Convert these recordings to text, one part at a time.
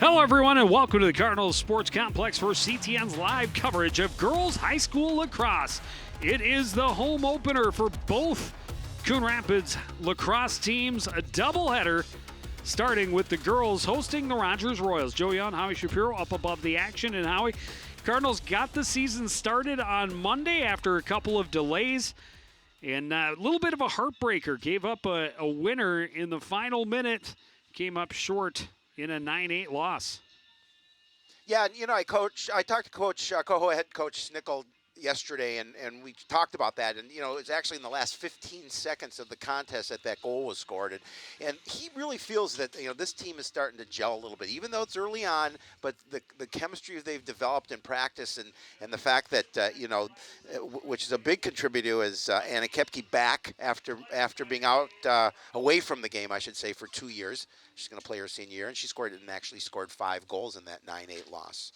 Hello, everyone, and welcome to the Cardinals Sports Complex for CTN's live coverage of girls high school lacrosse. It is the home opener for both Coon Rapids lacrosse teams, a doubleheader starting with the girls hosting the Rogers Royals. Joe Young, Howie Shapiro up above the action, and Howie, Cardinals got the season started on Monday after a couple of delays. And a little bit of a heartbreaker, gave up a winner in the final minute, came up short in a 9-8 loss. Yeah, you know, I talked to Coach Coho head coach Snickel yesterday, and we talked about that. And, you know, it's actually in the last 15 seconds of the contest that goal was scored. And he really feels that, you know, this team is starting to gel a little bit, even though it's early on. But the chemistry they've developed in practice and the fact that, you know, which is a big contributor, is Anna Kepke back after being out away from the game, I should say, for 2 years. She's going to play her senior year, and she actually scored 5 goals in that 9-8 loss.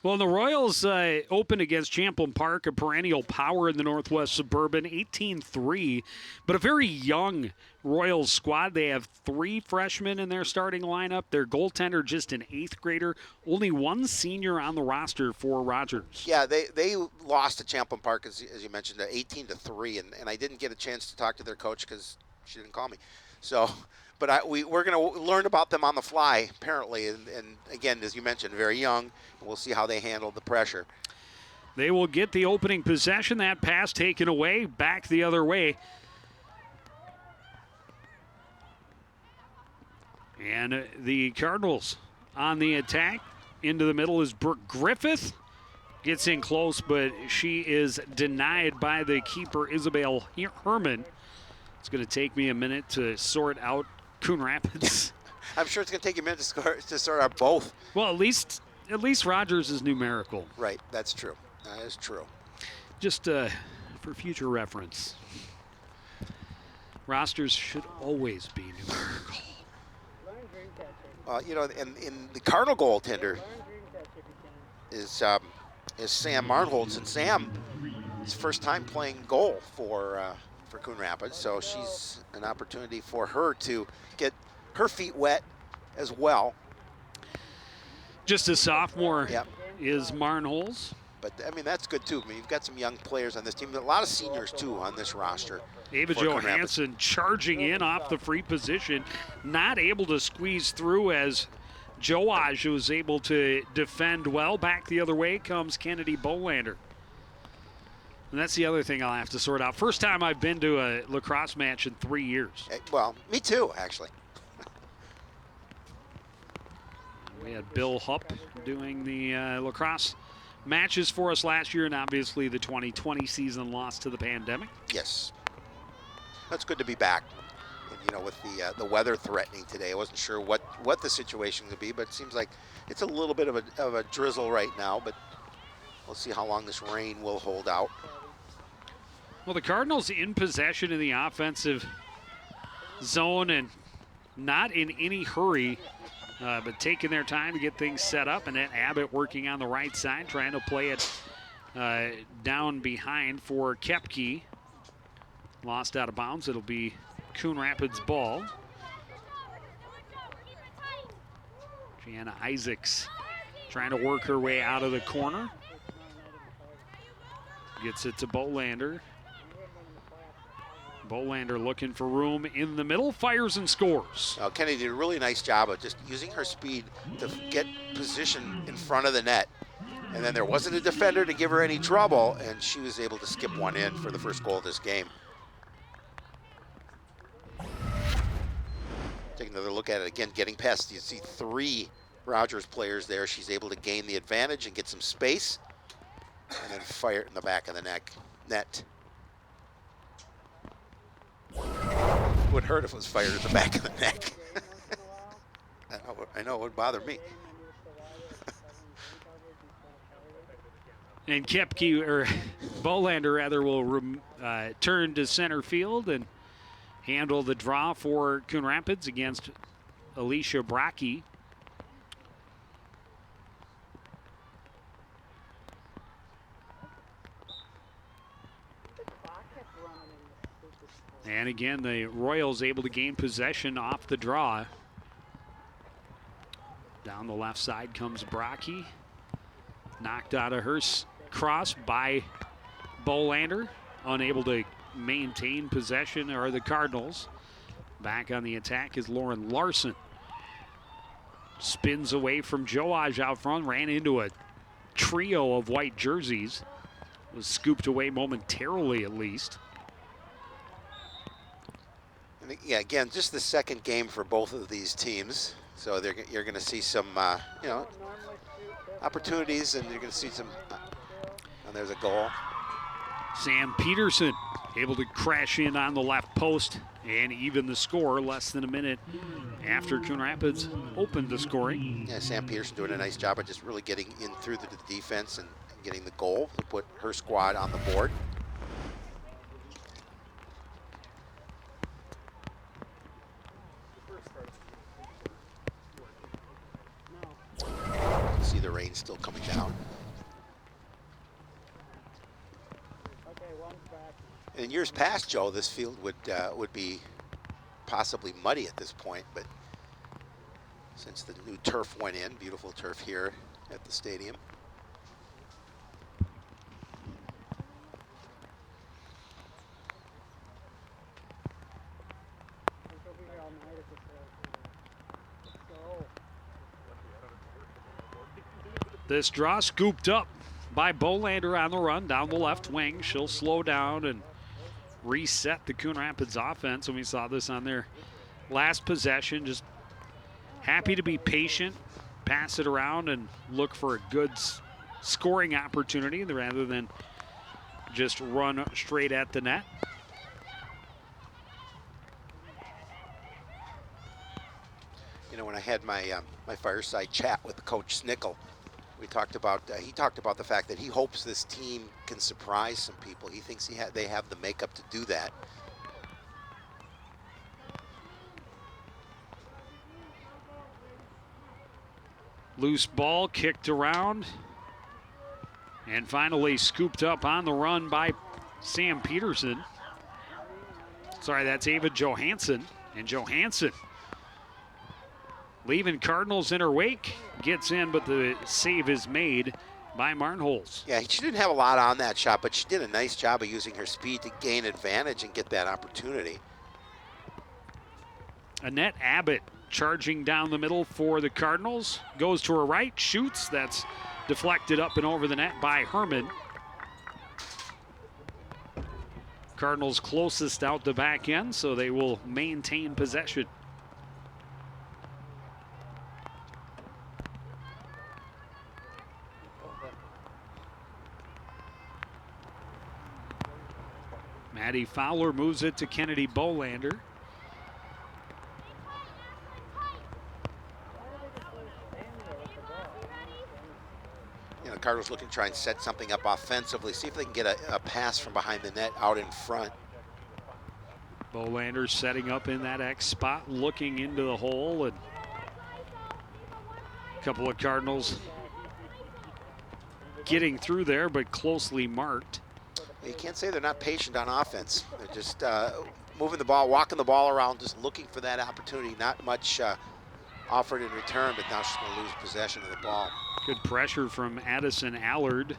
Well, the Royals opened against Champlain Park, a perennial power in the Northwest Suburban, 18-3, but a very young Royals squad. They have 3 freshmen in their starting lineup. Their goaltender just an 8th grader. Only 1 senior on the roster for Rogers. Yeah, they lost to Champlain Park, as you mentioned, 18-3, and I didn't get a chance to talk to their coach because she didn't call me. So, but we're going to learn about them on the fly, apparently. And again, as you mentioned, very young. And we'll see how they handle the pressure. They will get the opening possession. That pass taken away, back the other way. And the Cardinals on the attack. Into the middle is Brooke Griffith. Gets in close, but she is denied by the keeper, Isabel Herman. It's going to take me a minute to sort out Coon Rapids. I'm sure it's going to take you a minute to sort out both. Well, at least Rogers is numerical. Right, that's true. That is true. Just for future reference, rosters should always be numerical. You know, and the Cardinal goaltender is Sam Marnholtz, and Sam is first time playing goal for Coon Rapids, so she's an opportunity for her to get her feet wet as well. Just a sophomore. Yep. Is Marnholtz. But, I mean, that's good, too. I mean, you've got some young players on this team. A lot of seniors, too, on this roster. Ava Johansson charging in off the free position, not able to squeeze through as Joaj was able to defend well. Back the other way comes Kennedy Bolander. And that's the other thing I'll have to sort out. First time I've been to a lacrosse match in 3 years. Well, me too, actually. We had Bill Hupp doing the lacrosse matches for us last year, and obviously the 2020 season lost to the pandemic. Yes. That's good to be back. And, you know, with the weather threatening today, I wasn't sure what the situation would be, but it seems like it's a little bit of a drizzle right now, but we'll see how long this rain will hold out. Well, the Cardinals in possession in the offensive zone and not in any hurry, but taking their time to get things set up. And then Abbott working on the right side, trying to play it down behind for Kepke. Lost out of bounds. It'll be Coon Rapids' ball. Gianna Isaacs trying to work her way out of the corner. Gets it to Bolander. Bolander looking for room in the middle, fires and scores. Kennedy did a really nice job of just using her speed to get position in front of the net. And then there wasn't a defender to give her any trouble, and she was able to skip one in for the first goal of this game. Take another look at it again, getting past, you see 3 Rogers players there. She's able to gain the advantage and get some space, and then fire it in the back of the net. Would hurt if it was fired in the back of the neck. I know it would bother me. And Kepke, or Bolander rather, will turn to center field and handle the draw for Coon Rapids against Alicia Bracke. And again, the Royals able to gain possession off the draw. Down Down the left side comes Brocky. Knocked out of her cross by Bolander. Unable to maintain possession are the Cardinals. Back on the attack is Lauren Larson. Spins away from Joaj out front. Ran into a trio of white jerseys. Was scooped away momentarily at least. And yeah, again, just the second game for both of these teams. So you're going to see some, opportunities, and you're going to see some, and there's a goal. Sam Peterson able to crash in on the left post and even the score less than a minute after Coon Rapids opened the scoring. Yeah, Sam Peterson doing a nice job of just really getting in through the defense and getting the goal to put her squad on the board. See the rain still coming down. In years past, Joe, this field would be possibly muddy at this point, but since the new turf went in, beautiful turf here at the stadium. This draw scooped up by Bolander on the run down the left wing. She'll slow down and reset the Coon Rapids offense, and we saw this on their last possession. Just happy to be patient, pass it around, and look for a good scoring opportunity rather than just run straight at the net. You know, when I had my my fireside chat with Coach Snickle, we talked about he talked about the fact that he hopes this team can surprise some people. He thinks they have the makeup to do that. Loose ball kicked around and finally scooped up on the run by Sam Peterson. Sorry, that's Ava Johansson. And Johansson, leaving Cardinals in her wake, gets in, but the save is made by Marnholz. Yeah, she didn't have a lot on that shot, but she did a nice job of using her speed to gain advantage and get that opportunity. Annette Abbott charging down the middle for the Cardinals. Goes to her right, shoots. That's deflected up and over the net by Herman. Cardinals closest out the back end, so they will maintain possession. Maddie Fowler moves it to Kennedy Bolander. You know, Cardinals looking to try and set something up offensively, see if they can get a pass from behind the net out in front. Bolander setting up in that X spot, looking into the hole, and a couple of Cardinals getting through there, but closely marked. You can't say they're not patient on offense. They're just moving the ball, walking the ball around, just looking for that opportunity. Not much offered in return, but now she's going to lose possession of the ball. Good pressure from Addison Allard.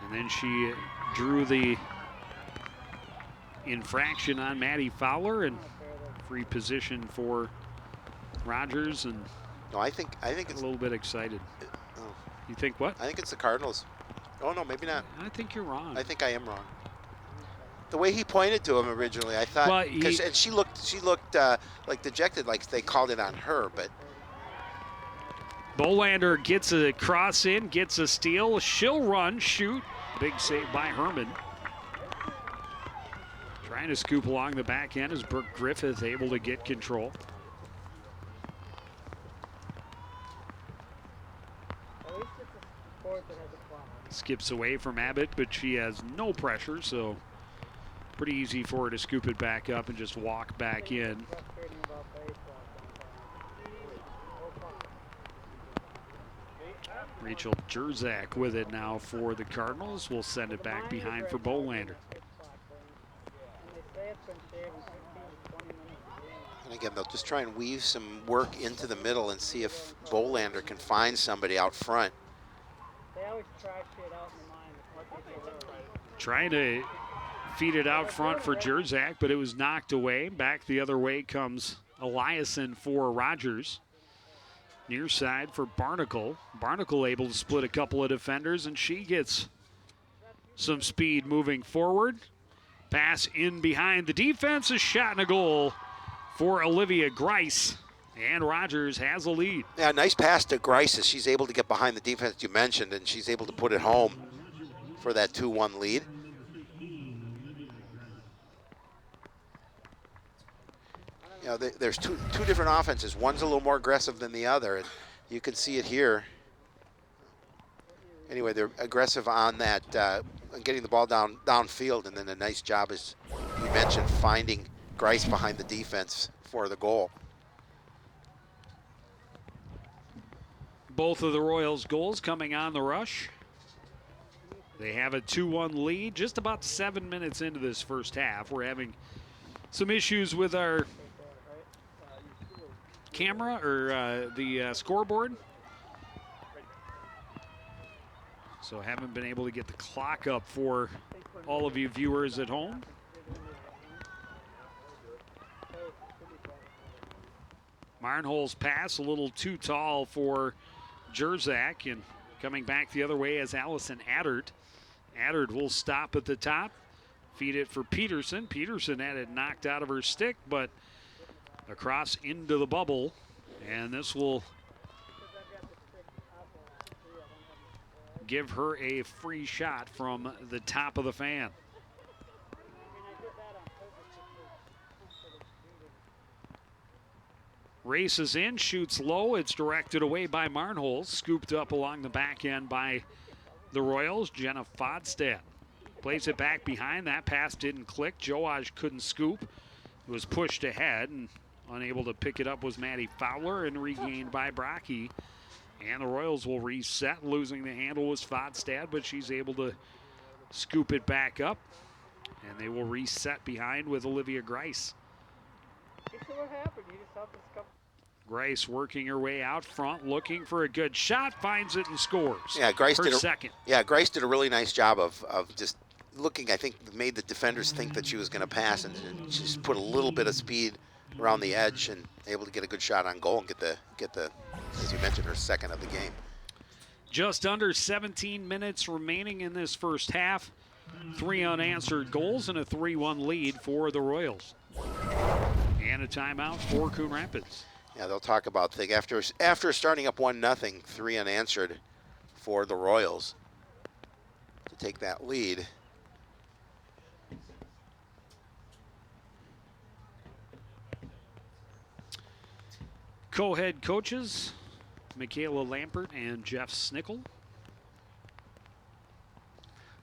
And then she drew the infraction on Maddie Fowler, and free position for Rogers. And no, I think it's a little bit excited. You think what? I think it's the Cardinals. Oh no, maybe not. I think you're wrong. I think I am wrong. The way he pointed to him originally, I thought, well, and she looked like dejected, like they called it on her. But Bolander gets a cross in, gets a steal. She'll run, shoot. Big save by Herman. Trying to scoop along the back end is Brooke Griffith able to get control. Skips away from Abbott, but she has no pressure, so pretty easy for her to scoop it back up and just walk back in. Rachel Jerzak with it now for the Cardinals. We'll send it back behind for Bolander. And again, they'll just try and weave some work into the middle and see if Bolander can find somebody out front. They always try shit out in the mind. Trying to feed it out front for Jerzak, but it was knocked away. Back the other way comes Eliason for Rogers. Near side for Barnacle. Barnacle able to split a couple of defenders, and she gets some speed moving forward. Pass in behind the defense, a shot and a goal for Olivia Grice. And Rogers has a lead. Yeah, nice pass to Grice as she's able to get behind the defense you mentioned, and she's able to put it home for that 2-1 lead. You know, there's two different offenses. One's a little more aggressive than the other, and you can see it here. Anyway, they're aggressive on that, getting the ball downfield, and then a nice job, as you mentioned, finding Grice behind the defense for the goal. Both of the Royals' goals coming on the rush. They have a 2-1 lead just about 7 minutes into this first half. We're having some issues with our camera or the scoreboard. So haven't been able to get the clock up for all of you viewers at home. Marnholz's pass a little too tall for Jerzak, and coming back the other way is Allison Addard. Addard will stop at the top, feed it for Peterson. Peterson had it knocked out of her stick, but across into the bubble, and this will give her a free shot from the top of the fan. Races in, shoots low. It's directed away by Marnholz. Scooped up along the back end by the Royals. Jenna Fodstad plays it back behind. That pass didn't click. Joaj couldn't scoop. It was pushed ahead, and unable to pick it up was Maddie Fowler, and regained by Brocky. And the Royals will reset. Losing the handle was Fodstad, but she's able to scoop it back up. And they will reset behind with Olivia Grice. What happened? You just helped us come. Grice working her way out front, looking for a good shot, finds it and scores. Yeah, Grice her did second. Yeah, Grice did a really nice job of just looking. I think made the defenders think that she was going to pass, and she just put a little bit of speed around the edge and able to get a good shot on goal and get the as you mentioned, her second of the game. Just under 17 minutes remaining in this first half. 3 unanswered goals and a 3-1 lead for the Royals. And a timeout for Coon Rapids. Yeah, they'll talk about after starting up 1-0, 3 unanswered for the Royals to take that lead. Co-head coaches, Michaela Lampert and Jeff Snickel.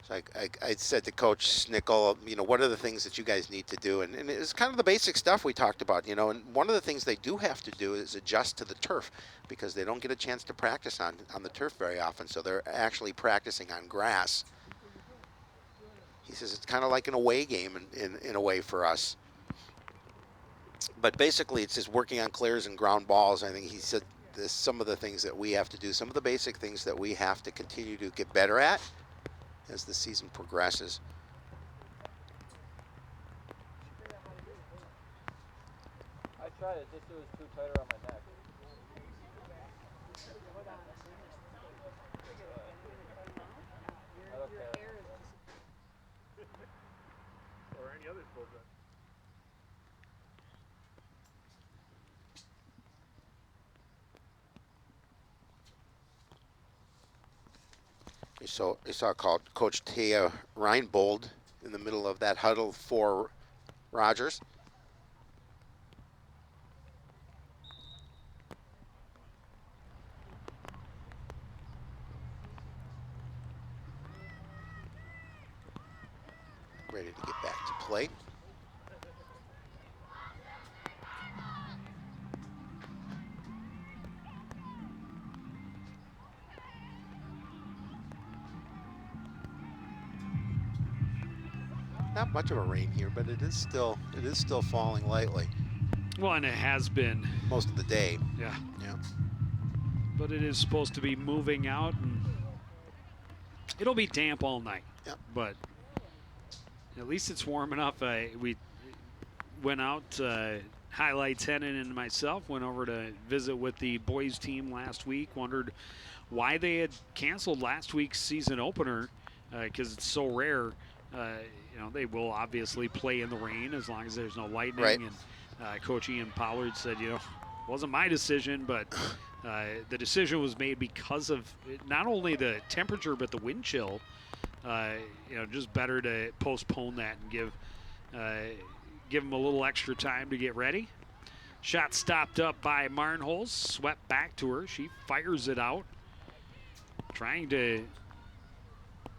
So I said to Coach Snickel, you know, what are the things that you guys need to do? And it's kind of the basic stuff we talked about, you know, and one of the things they do have to do is adjust to the turf because they don't get a chance to practice on the turf very often, so they're actually practicing on grass. He says it's kind of like an away game in a way for us. But basically it's just working on clears and ground balls. I think he said this, some of the things that we have to do, some of the basic things that we have to continue to get better at as the season progresses. I tried it, just it was too tight around my neck. I don't care. Or any other sport. You saw Coach Taya Reinbold in the middle of that huddle for Rogers. Ready to get back to play. Not much of a rain here, but it is still falling lightly. Well, and it has been most of the day. Yeah. Yeah. But it is supposed to be moving out, and it'll be damp all night. Yeah. But at least it's warm enough. We went out, highlights Hennon and myself went over to visit with the boys team last week, wondered why they had canceled last week's season opener, because it's so rare. They will obviously play in the rain as long as there's no lightning. Right. And Coach Ian Pollard said, it wasn't my decision, but the decision was made because of not only the temperature but the wind chill. Just better to postpone that and give them a little extra time to get ready. Shot stopped up by Marnholz, swept back to her. She fires it out, trying to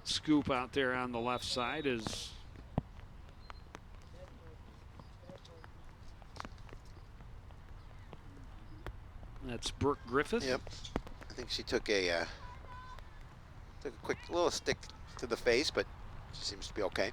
scoop out there on the left side is that's Brooke Griffith. Yep. I think she took a quick little stick to the face, but she seems to be okay.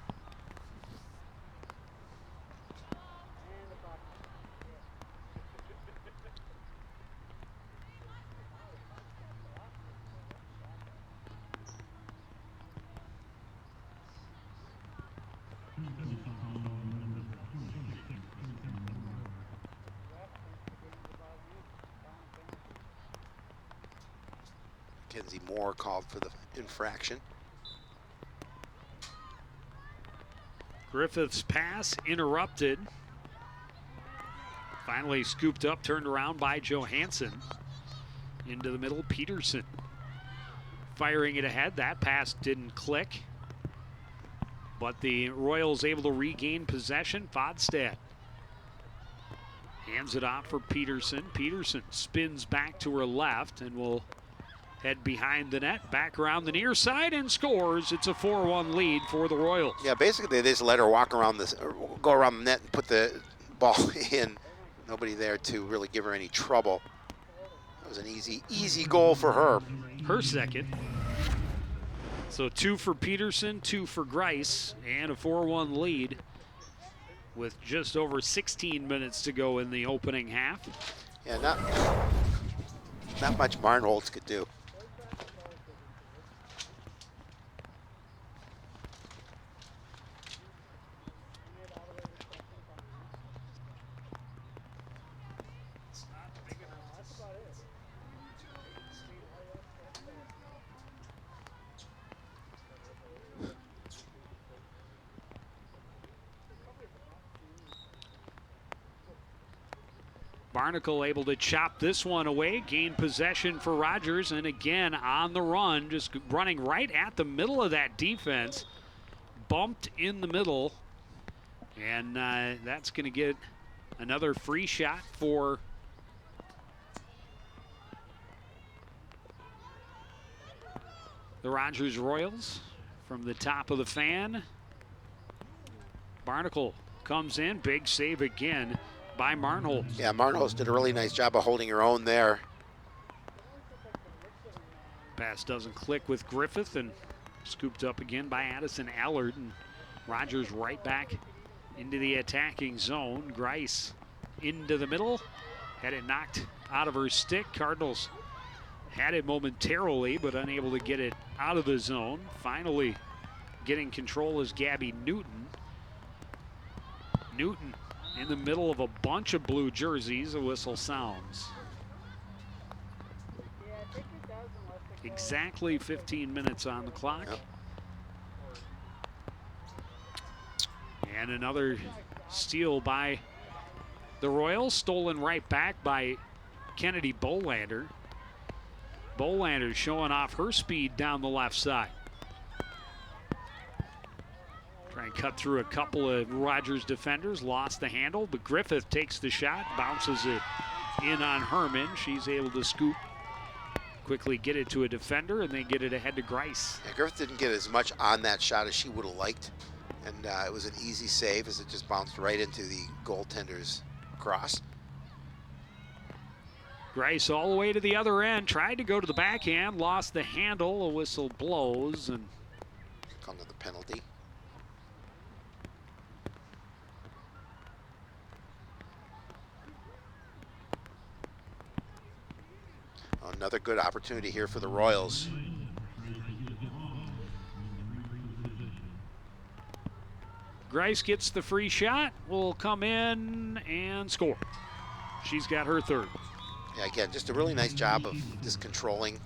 Mackenzie Moore called for the infraction. Griffith's pass interrupted. Finally scooped up, turned around by Johansson. Into the middle, Peterson firing it ahead. That pass didn't click. But the Royals able to regain possession. Fodstad hands it off for Peterson. Peterson spins back to her left and will head behind the net, back around the near side and scores. It's a 4-1 lead for the Royals. Yeah, basically they just let her walk around go around the net and put the ball in. Nobody there to really give her any trouble. That was an easy goal for her. Her second. So 2 for Peterson, 2 for Grice, and a 4-1 lead with just over 16 minutes to go in the opening half. Yeah, not much Marnholz could do. Barnacle able to chop this one away, gain possession for Rogers, and again on the run, just running right at the middle of that defense. Bumped in the middle, and that's going to get another free shot for the Rogers Royals from the top of the fan. Barnacle comes in, big save again by Marnholz. Yeah, Marnholz did a really nice job of holding her own there. Pass doesn't click with Griffith and scooped up again by Addison Allard, and Rogers right back into the attacking zone. Grice into the middle, had it knocked out of her stick. Cardinals had it momentarily, but unable to get it out of the zone. Finally getting control is Gabby Newton. Newton in the middle of a bunch of blue jerseys. A whistle sounds. Exactly 15 minutes on the clock. Yep. And another steal by the Royals, stolen right back by Kennedy Bolander. Bolander showing off her speed down the left side. Try and cut through a couple of Rogers defenders, lost the handle, but Griffith takes the shot, bounces it in on Herman. She's able to scoop, quickly get it to a defender, and then get it ahead to Grice. Yeah, Griffith didn't get as much on that shot as she would have liked, and it was an easy save as it just bounced right into the goaltender's cross. Grice all the way to the other end, tried to go to the backhand, lost the handle, a whistle blows, and Come to the penalty. another good opportunity here for the Royals. Grice gets the free shot, will come in and score. She's got her third. Yeah, again, just a really nice job of just controlling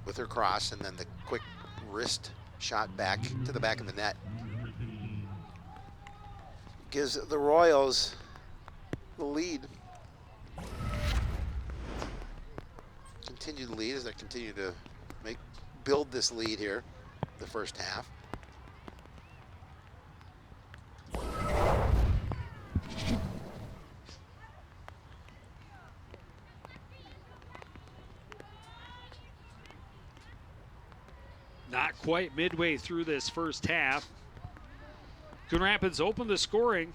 with her cross and then the quick wrist shot back to the back of the net. Gives the Royals the lead. Continue the lead as they continue to build this lead here the first half. Not quite midway through this first half. Coon Rapids opened the scoring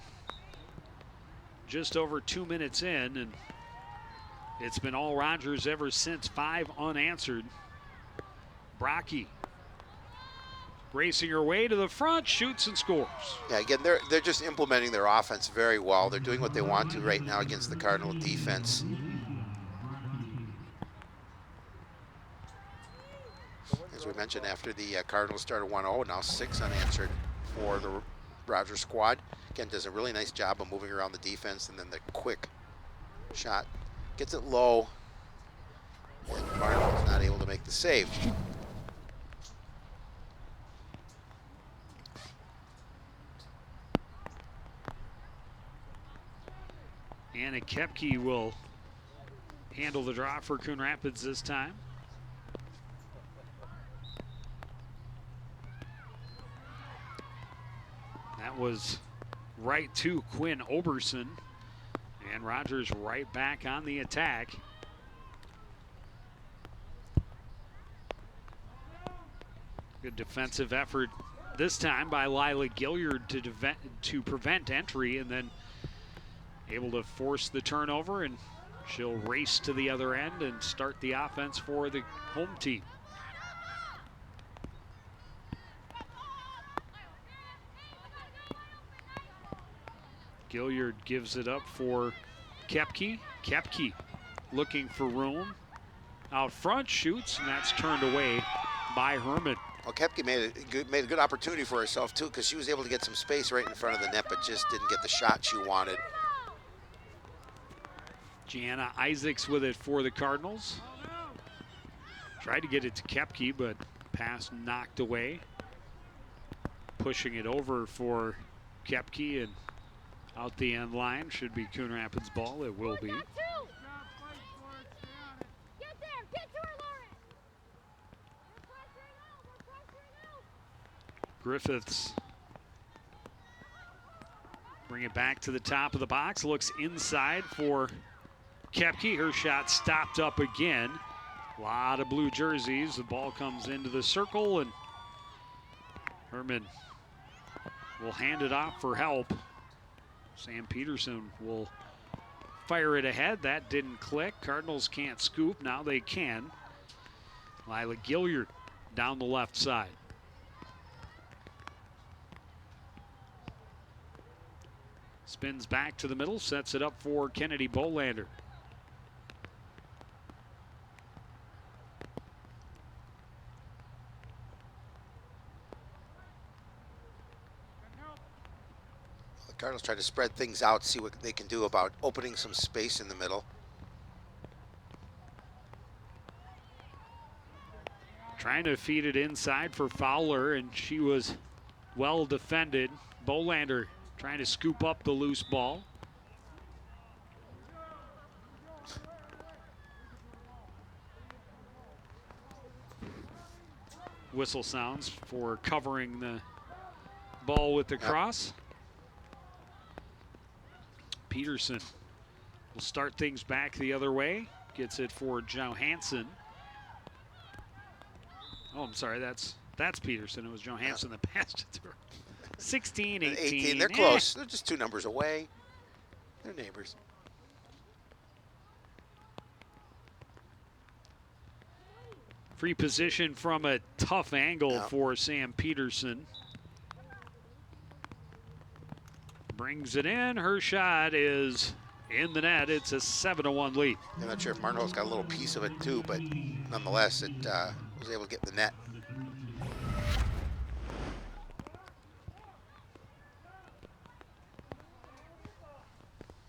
just over 2 minutes in, and it's been all Rogers ever since, 5 unanswered. Brocky racing her way to the front, shoots and scores. Yeah, again, they're just implementing their offense very well. They're doing what they want to right now against the Cardinal defense. As we mentioned, after the Cardinals started 1-0, now 6 unanswered for the Rogers squad. Again, does a really nice job of moving around the defense, and then the quick shot gets it low, and Martin's not able to make the save. Anna Kepke will handle the draw for Coon Rapids this time. That was right to Quinn Oberson, and Rogers right back on the attack. Good defensive effort this time by Lila Gilliard to prevent entry, and then able to force the turnover, and she'll race to the other end and start the offense for the home team. Gilliard gives it up for Kepke. Kepke looking for room. Out front, shoots, and that's turned away by Herman. Well, Kepke made a good opportunity for herself, too, because she was able to get some space right in front of the net, but just didn't get the shot she wanted. Gianna Isaacs with it for the Cardinals. Tried to get it to Kepke, but pass knocked away. Pushing it over for Kepke, and out the end line should be Coon Rapids ball. It will be. Griffiths bring it back to the top of the box. Looks inside for Kepke. Her shot stopped up again. A lot of blue jerseys. The ball comes into the circle, and Herman will hand it off for help. Sam Peterson will fire it ahead. That didn't click. Cardinals can't scoop. Now they can. Lila Gilliard down the left side. Spins back to the middle, sets it up for Kennedy Bolander. The Cardinals try to spread things out, see what they can do about opening some space in the middle. Trying to feed it inside for Fowler, and she was well defended. Bolander trying to scoop up the loose ball. Whistle sounds for covering the ball with the cross. Peterson will start things back the other way. Gets it for Johansson. Oh, I'm sorry, that's Peterson. It was Johansson that passed it to her. 16, 18. They're close. They're just 2 numbers away. They're neighbors. Free position from a tough angle for Sam Peterson. Brings it in. Her shot is in the net. It's a 7-1 lead. I'm not sure if Martinholtz got a little piece of it too, but nonetheless, it was able to get in the net.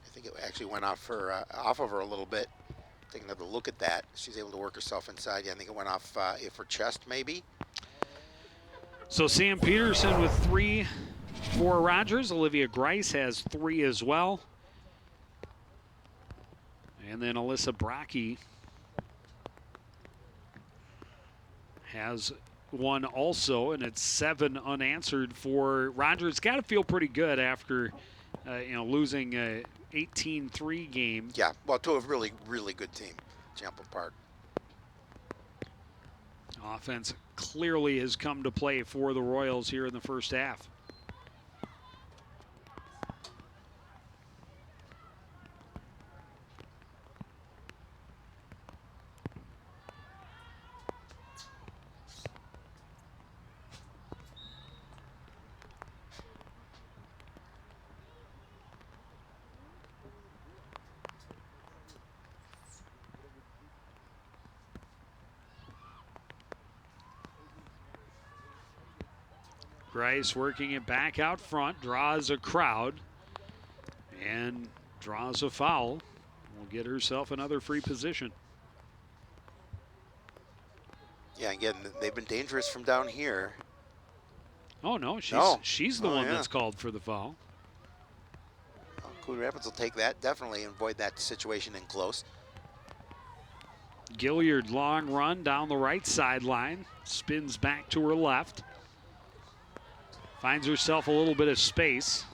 I think it actually went off of her a little bit. Taking another look at that, she's able to work herself inside. Yeah, I think it went off her chest, maybe. So Sam Peterson with 3 for Rogers. Olivia Grice has 3 as well. And then Alyssa Brocky has 1 also, and it's 7 unanswered for Rogers. Got to feel pretty good after, losing a 18-3 game. Yeah, well, to a really, really good team, Champlain Park. Offense clearly has come to play for the Royals here in the first half. Grice working it back out front, draws a crowd, and draws a foul. Will get herself another free position. Yeah, again, they've been dangerous from down here. Oh, no, she's the one that's called for the foul. Well, Coon Rapids will take that, definitely, and avoid that situation in close. Gilliard, long run down the right sideline, spins back to her left. Finds herself a little bit of space.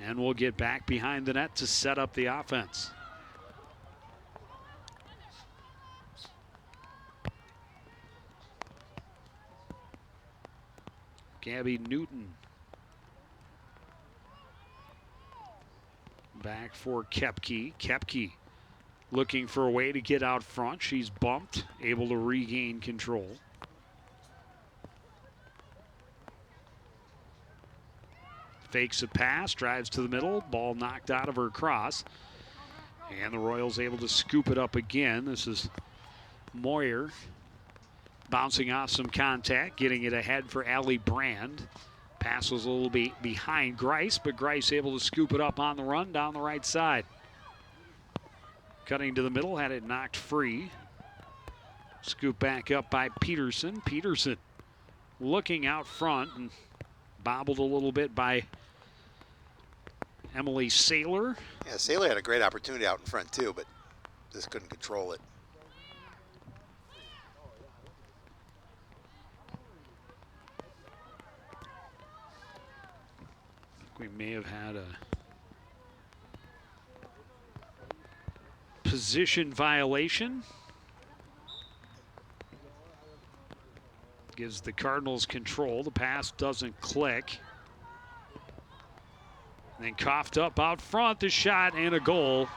And will get back behind the net to set up the offense. Gabby Newton. Back for Kepke. Kepke looking for a way to get out front. She's bumped, able to regain control. Fakes a pass, drives to the middle, ball knocked out of her cross. And the Royals able to scoop it up again. This is Moyer bouncing off some contact, getting it ahead for Allie Brand. Pass was a little bit behind Grice, but Grice able to scoop it up on the run down the right side. Cutting to the middle, had it knocked free. Scoop back up by Peterson. Peterson looking out front and bobbled a little bit by Emily Saylor. Yeah, Saylor had a great opportunity out in front too, but just couldn't control it. We may have had a position violation. Gives the Cardinals control. The pass doesn't click. And then coughed up out front, the shot and a goal.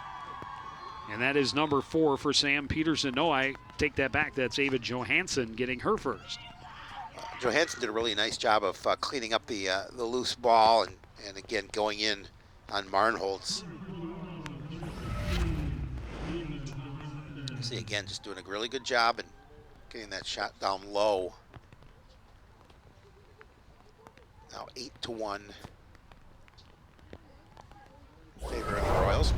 And that is number 4 for Sam Peterson. No, I take that back. That's Ava Johansson getting her first. Johansson did a really nice job of cleaning up the loose ball and again going in on Martinholtz. See, again, just doing a really good job and getting that shot down low. Now 8-1 in favor of the Royals.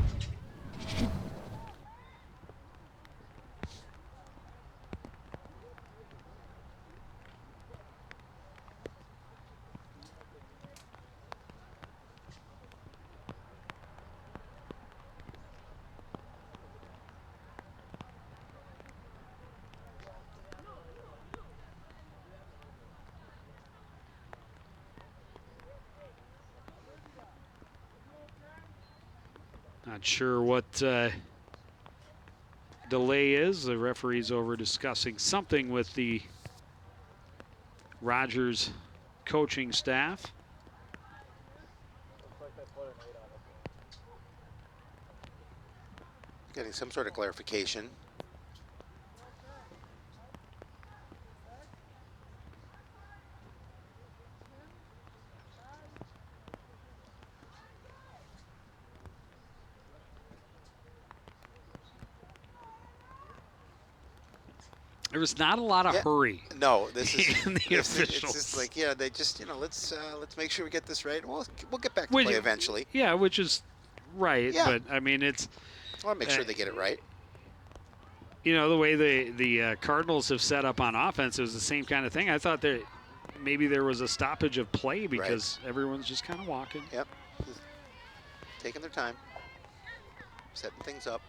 Not sure what delay is. The referee's over discussing something with the Rogers coaching staff. Getting some sort of clarification. There was not a lot of hurry. No, this is in the officials. It's just like, yeah, they just, let's make sure we get this right. We'll get back to play eventually. Yeah, which is right. Yeah. But I mean, it's. I want to make sure they get it right. The way the Cardinals have set up on offense, it was the same kind of thing. I thought that maybe there was a stoppage of play because everyone's just kind of walking. Yep. Just taking their time, setting things up.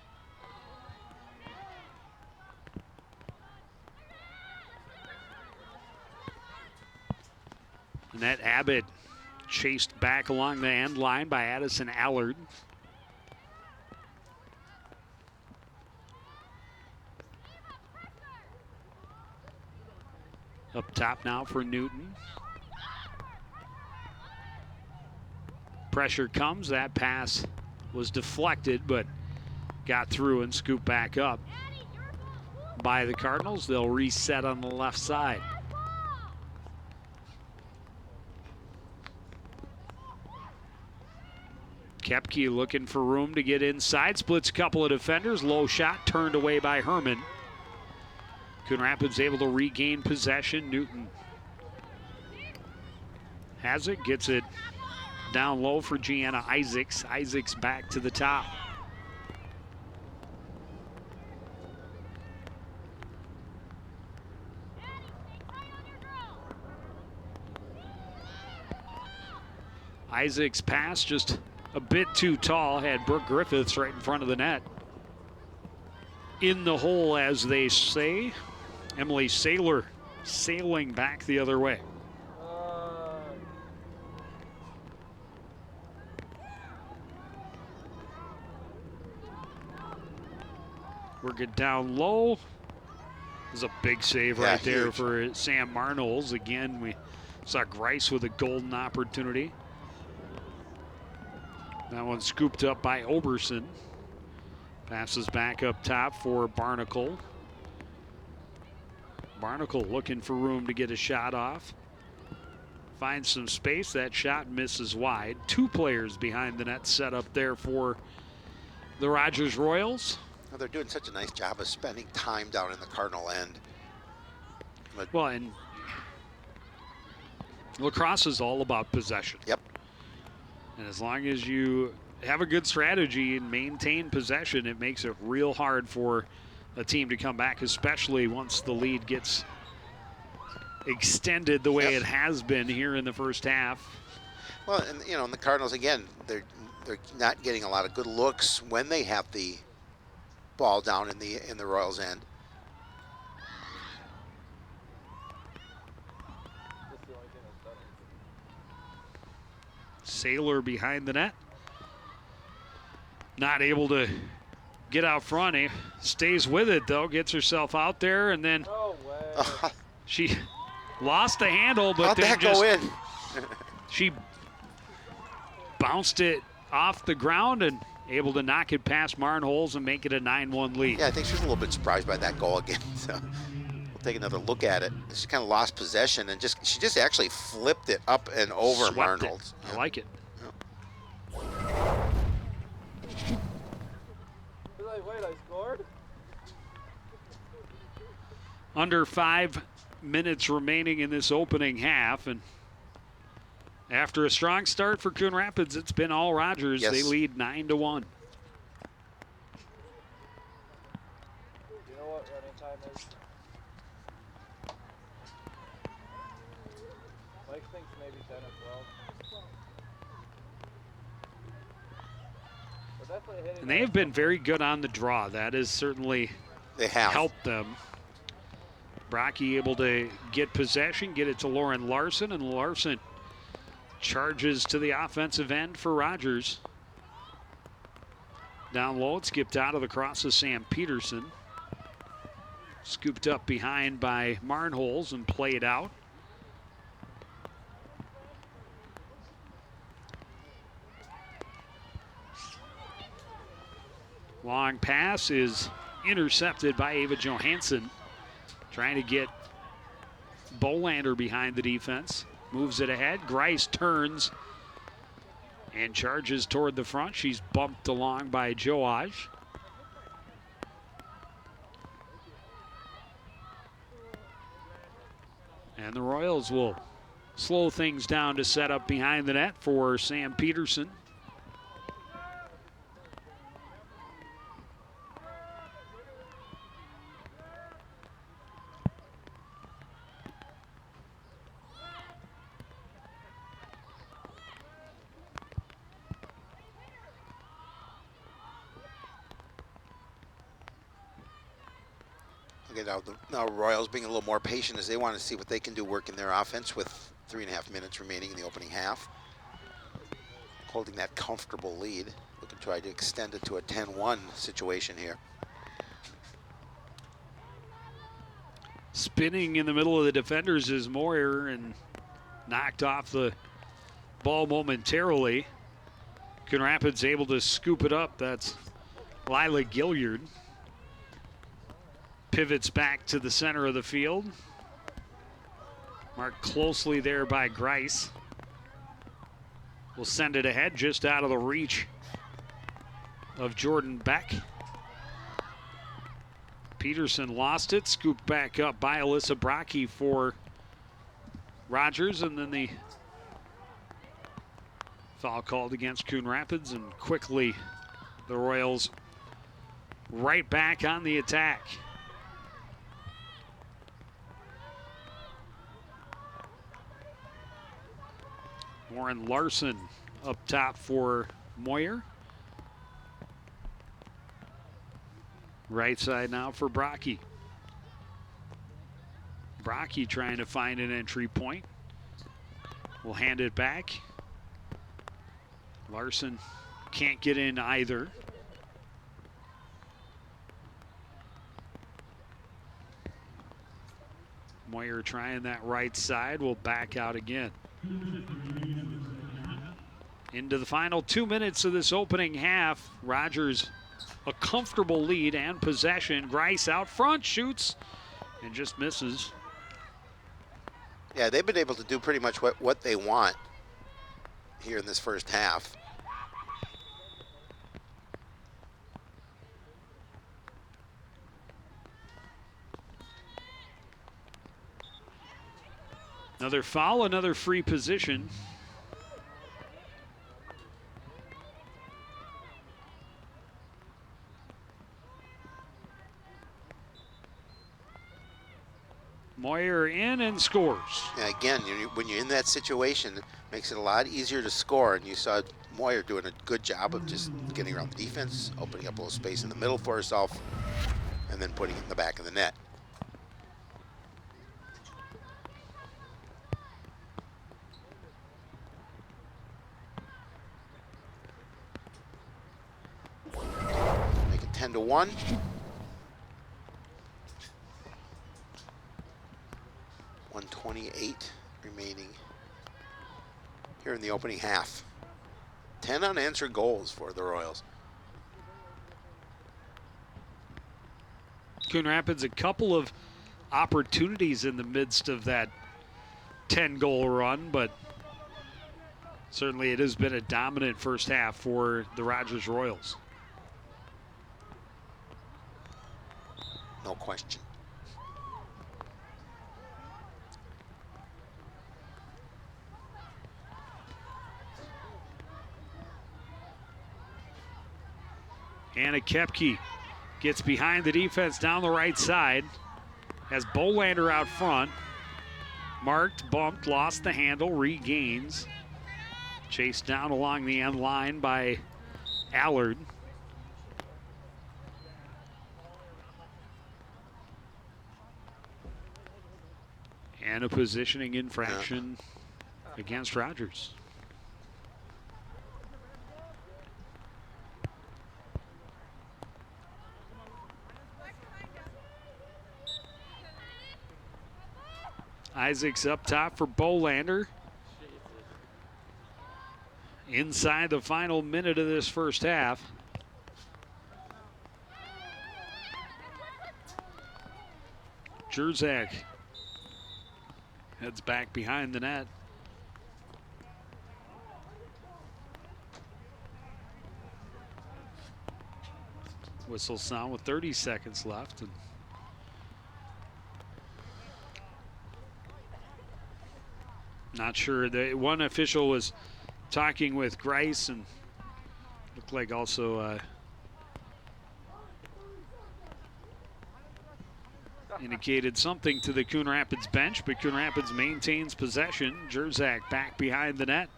Annette Abbott chased back along the end line by Addison Allard. Up top now for Newton. Pressure comes. That pass was deflected, but got through and scooped back up by the Cardinals. They'll reset on the left side. Koepke looking for room to get inside. Splits a couple of defenders. Low shot turned away by Herman. Coon Rapids able to regain possession. Newton has it, gets it down low for Gianna Isaacs. Isaacs back to the top. Isaacs' pass just a bit too tall, had Brooke Griffiths right in front of the net. In the hole, as they say. Emily Saylor sailing back the other way. Working down low. There's a big save right there huge. for Sam Marnoles. Again, we saw Grice with a golden opportunity. That one scooped up by Oberson. Passes back up top for Barnacle. Barnacle looking for room to get a shot off. Finds some space. That shot misses wide. Two players behind the net set up there for the Rogers Royals. Well, they're doing such a nice job of spending time down in the Cardinal end. But well, and lacrosse is all about possession. Yep. And as long as you have a good strategy and maintain possession, it makes it real hard for a team to come back, especially once the lead gets extended the way it has been here in the first half. Well, and and the Cardinals again, they're not getting a lot of good looks when they have the ball down in the Royals' end. Saylor behind the net. Not able to get out front. He stays with it, though. Gets herself out there, and then she lost the handle, but how'd then that go in? She bounced it off the ground and able to knock it past Marnholes and make it a 9-1 lead. Yeah, I think she was a little bit surprised by that goal again. So we'll take another look at it. She kind of lost possession and she just actually flipped it up and over Marnholes. I like it. Wait, I scored? Under 5 minutes remaining in this opening half, and after a strong start for Coon Rapids, it's been all Rogers. Yes. They lead 9-1. You know what running time is? Mike thinks maybe 10 or 12. We're definitely hitting. And they have been very good on the draw. That has certainly helped them. Brocky able to get possession, get it to Lauren Larson, and Larson charges to the offensive end for Rogers. Down low, it skipped out of the cross of Sam Peterson. Scooped up behind by Marnholes and played out. Long pass is intercepted by Ava Johansson. Trying to get Bolander behind the defense. Moves it ahead. Grice turns and charges toward the front. She's bumped along by Joaj. And the Royals will slow things down to set up behind the net for Sam Peterson. Okay, now Royals being a little more patient as they want to see what they can do working their offense with 3.5 minutes remaining in the opening half. Holding that comfortable lead. Looking to try to extend it to a 10-1 situation here. Spinning in the middle of the defenders is Moyer and knocked off the ball momentarily. Coon Rapids able to scoop it up. That's Lila Gilliard. Pivots back to the center of the field. Marked closely there by Grice. Will send it ahead just out of the reach of Jordan Beck. Peterson lost it, scooped back up by Alyssa Brocky for Rogers, and then the foul called against Coon Rapids, and quickly the Royals right back on the attack. Warren Larson up top for Moyer. Right side now for Brocky. Brocky trying to find an entry point. Will hand it back. Larson can't get in either. Moyer trying that right side, will back out again. Into the final 2 minutes of this opening half. Rogers a comfortable lead and possession. Grice out front, shoots, and just misses. Yeah, they've been able to do pretty much what they want here in this first half. Another foul, another free position. Moyer in and scores. Yeah, again, when you're in that situation, it makes it a lot easier to score. And you saw Moyer doing a good job of just getting around the defense, opening up a little space in the middle for herself, and then putting it in the back of the net. Make it 10-1. .128 remaining here in the opening half. 10 unanswered goals for the Royals. Coon Rapids a couple of opportunities in the midst of that 10-goal run, but certainly it has been a dominant first half for the Rogers Royals. No question. Anna Kepke gets behind the defense down the right side. Has Bolander out front. Marked, bumped, lost the handle, regains. Chased down along the end line by Allard. And a positioning infraction against Rogers. Isaacs up top for Bolander. Inside the final minute of this first half. Jerzak heads back behind the net. Whistle sound with 30 seconds left. And Not sure. The one official was talking with Grice and looked like also indicated something to the Coon Rapids bench, but Coon Rapids maintains possession. Jerzak back behind the net,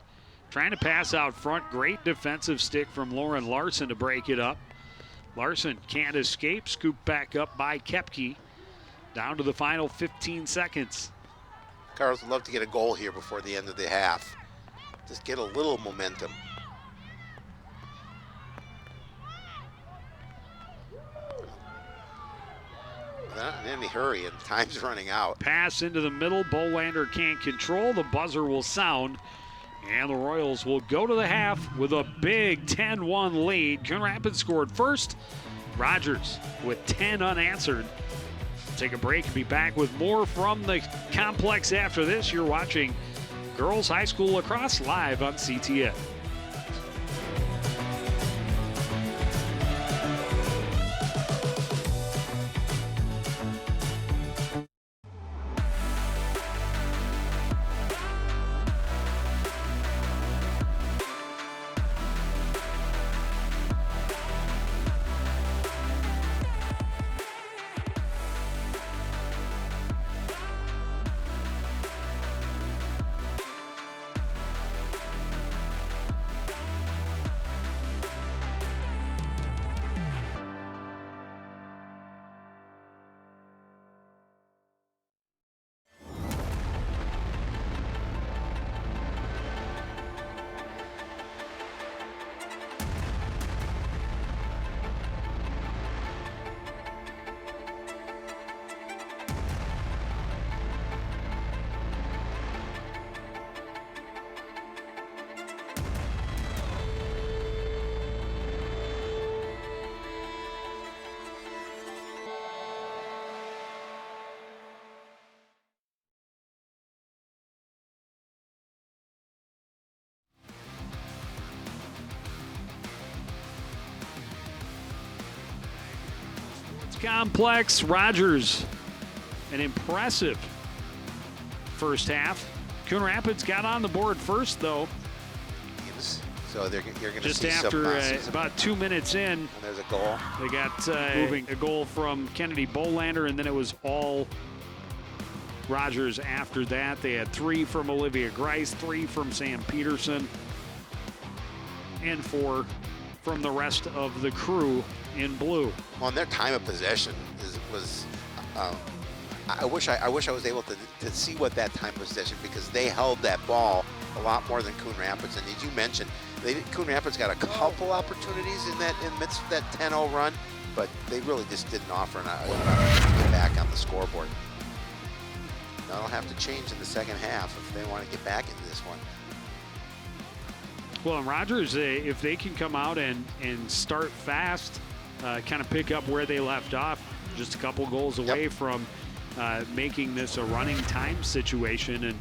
trying to pass out front. Great defensive stick from Lauren Larson to break it up. Larson can't escape, scooped back up by Kepke. Down to the final 15 seconds. Carlos would love to get a goal here before the end of the half. Just get a little momentum. Not in any hurry, and time's running out. Pass into the middle. Bolander can't control. The buzzer will sound, and the Royals will go to the half with a big 10-1 lead. Coon Rapids scored first. Rogers with 10 unanswered. Take a break and be back with more from the complex after this. You're watching Girls High School Lacrosse live on CTN. Complex. Rogers, an impressive first half. Coon Rapids got on the board first, though. So you're going to just see after some about 2 minutes in. And there's a goal. They got moving a goal from Kennedy Bolander, and then it was all Rogers after that. They had 3 from Olivia Grice, 3 from Sam Peterson, and 4 from the rest of the crew in blue. Well, and their time of possession was. I wish I was able to see what that time of possession, because they held that ball a lot more than Coon Rapids. And as you mentioned, Coon Rapids got a couple opportunities in midst of that 10-0 run, but they really just didn't offer an opportunity to get back on the scoreboard. That'll have to change in the second half if they want to get back into this one. Well, and Rogers, if they can come out and start fast, kind of pick up where they left off, just a couple goals away from making this a running time situation.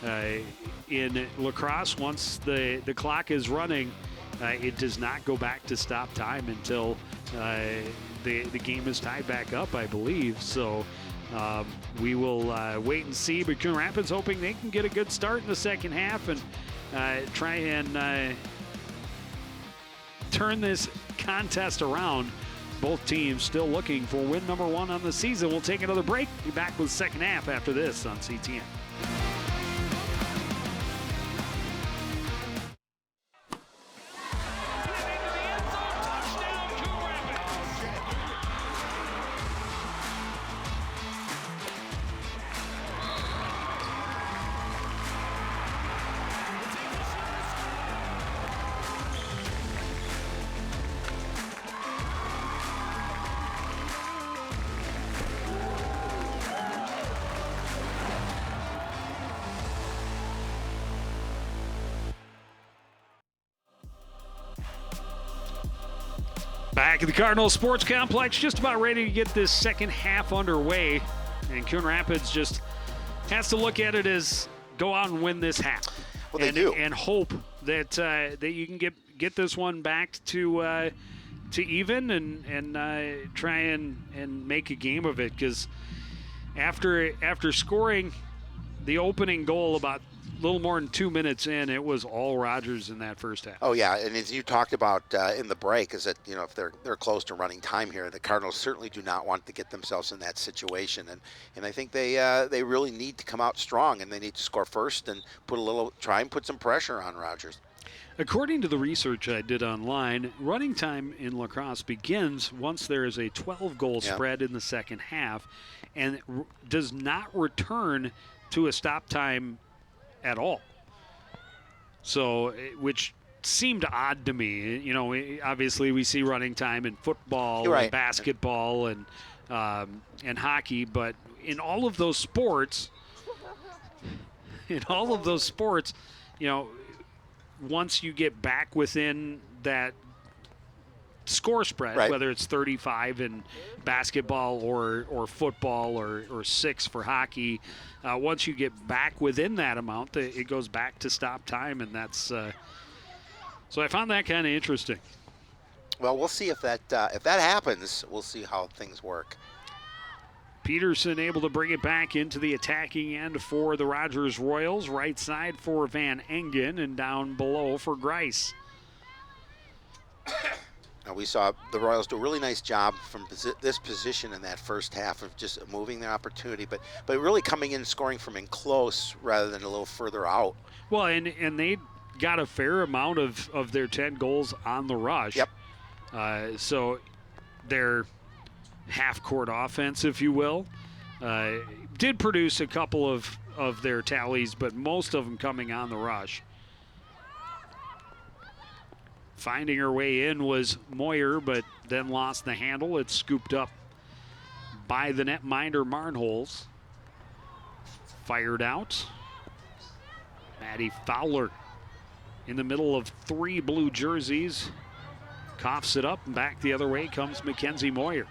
And in lacrosse, once the clock is running, it does not go back to stop time until the game is tied back up, I believe. So we will wait and see. But Coon Rapids hoping they can get a good start in the second half and try and turn this contest around. Both teams still looking for win number 1 on the season. We'll take another break. Be back with the second half after this on CTN. Back at the Cardinal Sports Complex, just about ready to get this second half underway. And Coon Rapids just has to look at it as go out and win this half. Well, they do. And hope that that you can get this one back to even and try and make a game of it. Because after scoring the opening goal about a little more than 2 minutes in, it was all Rogers in that first half. Oh yeah, and as you talked about in the break, is that if they're close to running time here, the Cardinals certainly do not want to get themselves in that situation, and I think they really need to come out strong, and they need to score first and try and put some pressure on Rogers. According to the research I did online, running time in lacrosse begins once there is a 12-goal spread in the second half, and does not return to a stop time at all. So, which seemed odd to me. Obviously we see running time in football, and basketball, and hockey, but in all of those sports, once you get back within that score spread, whether it's 35 in basketball or football or 6 for hockey, once you get back within that amount, it goes back to stop time, and that's so I found that kind of interesting. Well, we'll see if that happens. We'll see how things work. Peterson able to bring it back into the attacking end for the Rogers Royals. Right side for Van Engen, and down below for Grice. Now we saw the Royals do a really nice job from this position in that first half of just moving their opportunity, but really coming in scoring from in close rather than a little further out. Well, and they got a fair amount of their 10 goals on the rush. Yep. So their half-court offense, if you will, did produce a couple of their tallies, but most of them coming on the rush. Finding her way in was Moyer, but then lost the handle. It's scooped up by the netminder Marnholz. Fired out. Maddie Fowler in the middle of 3 blue jerseys. Coughs it up, and back the other way comes Mackenzie Moyer.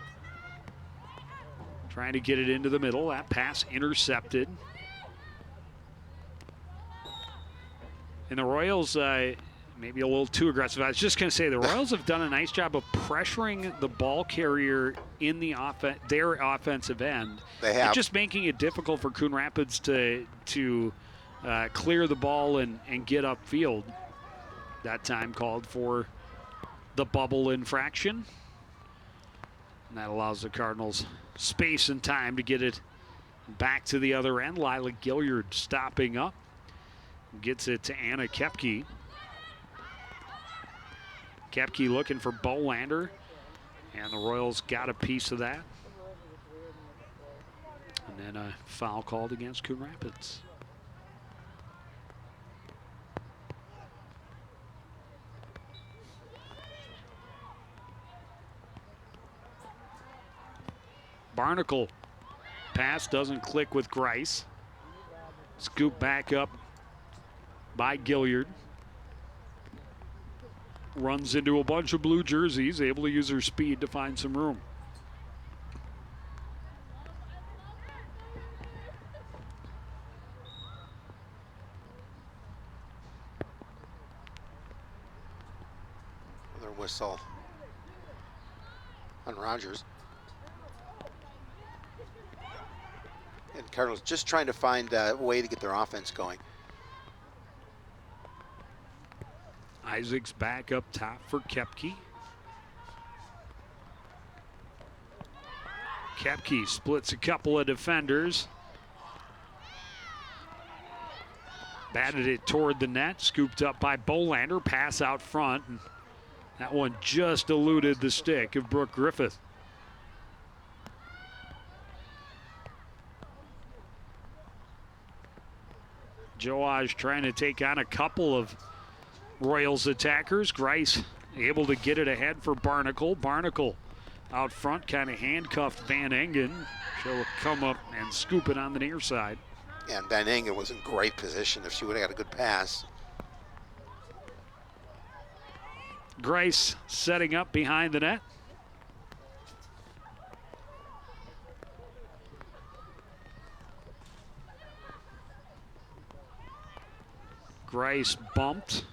Trying to get it into the middle. That pass intercepted. And the Royals, maybe a little too aggressive. I was just going to say the Royals have done a nice job of pressuring the ball carrier in their offensive end. They have. And just making it difficult for Coon Rapids to clear the ball and get upfield. That time called for the bubble infraction. And that allows the Cardinals space and time to get it back to the other end. Lila Gilliard stopping up. Gets it to Anna Kepke. Kepke looking for Bolander. And the Royals got a piece of that. And then a foul called against Coon Rapids. Barnacle pass doesn't click with Grice. Scoop back up by Gilliard. Runs into a bunch of blue jerseys, able to use her speed to find some room. Another whistle on Rogers. And Cardinals just trying to find a way to get their offense going. Isaacs back up top for Kepke. Kepke splits a couple of defenders. Batted it toward the net, scooped up by Bolander, pass out front. And that one just eluded the stick of Brooke Griffith. Joage trying to take on a couple of Royals attackers. Grice able to get it ahead for Barnacle. Barnacle out front, kind of handcuffed Van Engen. She'll come up and scoop it on the near side. And Van Engen was in great position if she would have got a good pass. Grice setting up behind the net. Grice bumped.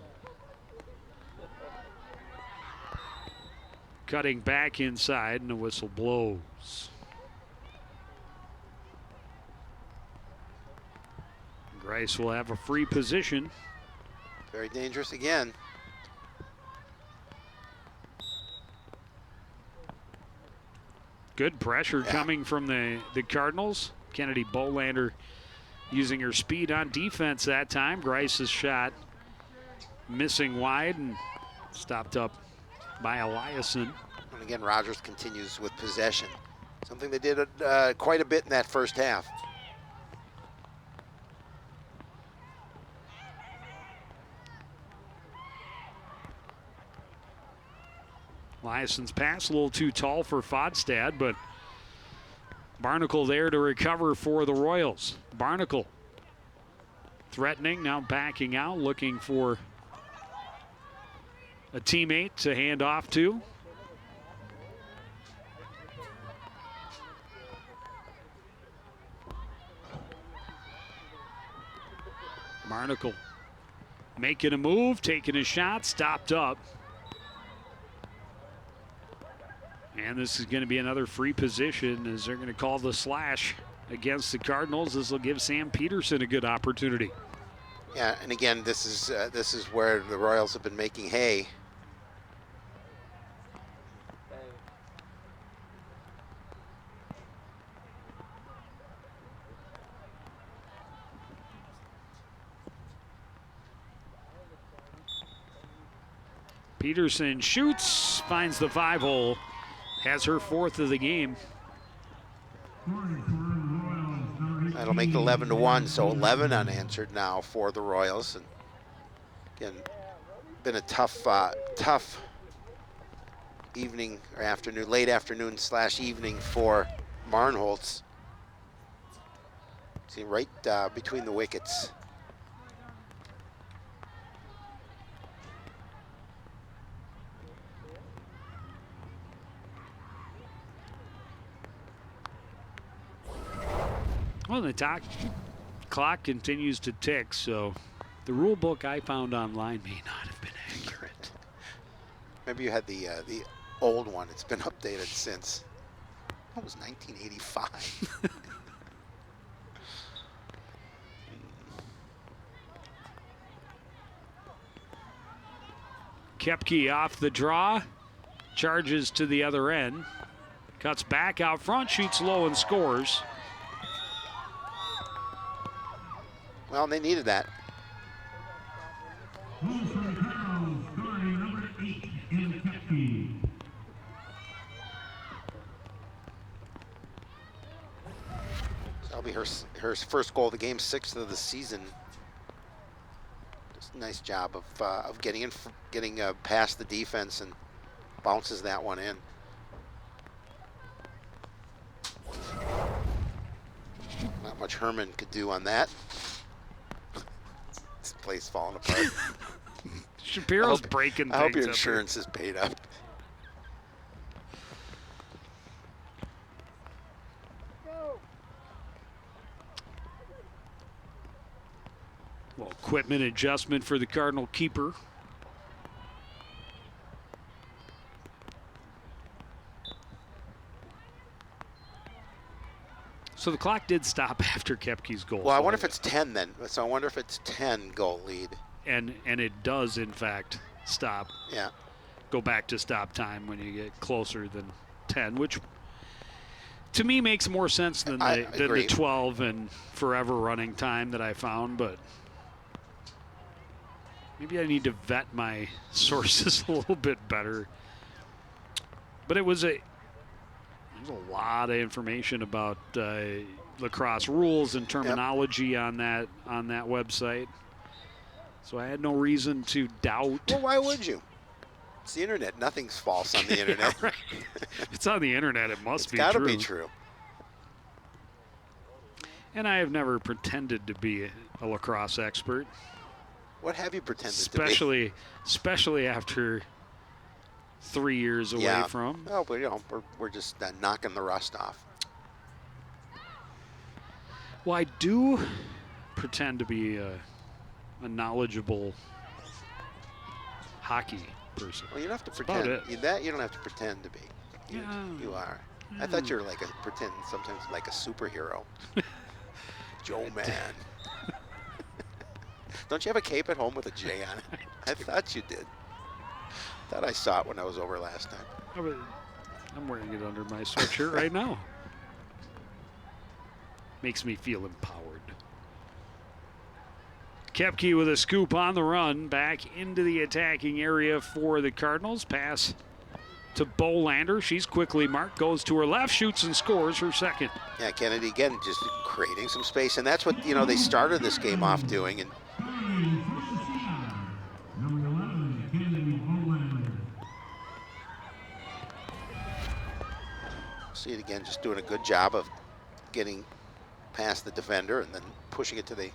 Cutting back inside, and the whistle blows. Grice will have a free position. Very dangerous again. Good pressure coming from the Cardinals. Kennedy Bolander using her speed on defense that time. Grice's shot missing wide and stopped up by Eliason. And again, Rogers continues with possession. Something they did quite a bit in that first half. Eliason's pass a little too tall for Fodstad, but Barnacle there to recover for the Royals. Barnacle threatening, now backing out, looking for a teammate to hand off to. Barnacle making a move, taking a shot, stopped up. And this is going to be another free position as they're going to call the slash against the Cardinals. This will give Sam Peterson a good opportunity. Yeah, and again, this is where the Royals have been making hay. Peterson shoots, finds the 5-hole, has her 4th of the game. That'll make it 11-1, so 11 unanswered now for the Royals. And again, been a tough evening or afternoon, late afternoon / evening for Barnholtz. See, right between the wickets. Well, the clock continues to tick, so the rule book I found online may not have been accurate. Maybe you had the old one. It's been updated since. That was 1985. Koepke off the draw, charges to the other end, cuts back out front, shoots low and scores. Well, they needed that. That'll be her first goal of the game, 6th of the season. Just a nice job of getting past the defense and bounces that one in. Not much Herman could do on that. This place falling apart. Shapiro's breaking things. I hope your insurance is paid up. Well, equipment adjustment for the Cardinal keeper. So the clock did stop after Koepke's goal. Well, I wonder if it's 10 then. So I wonder if it's 10 goal lead. And it does, in fact, stop. Yeah. Go back to stop time when you get closer than 10, which to me makes more sense than the 12 and forever running time that I found. But maybe I need to vet my sources a little bit better. But it was there's a lot of information about lacrosse rules and terminology on that website. So I had no reason to doubt. Well, why would you? It's the internet. Nothing's false on the internet. Yeah, right. It's on the internet. It must be true. It's got to be true. And I have never pretended to be a lacrosse expert. What have you pretended to be? Especially after 3 years away from. Oh, but we're just knocking the rust off. Well, I do pretend to be a knowledgeable hockey person. Well, you don't have to pretend. That you don't have to pretend to be. You are. I thought you were sometimes like a superhero. Joe Man. Don't you have a cape at home with a J on it? I thought you did. Thought I saw it when I was over last time. I'm wearing it under my sweatshirt right now. Makes me feel empowered. Koepke with a scoop on the run, back into the attacking area for the Cardinals. Pass to Bolander. She's quickly marked, goes to her left, shoots and scores her second. Yeah, Kennedy again just creating some space, and that's what they started this game off doing. And see it again, just doing a good job of getting past the defender and then pushing it to the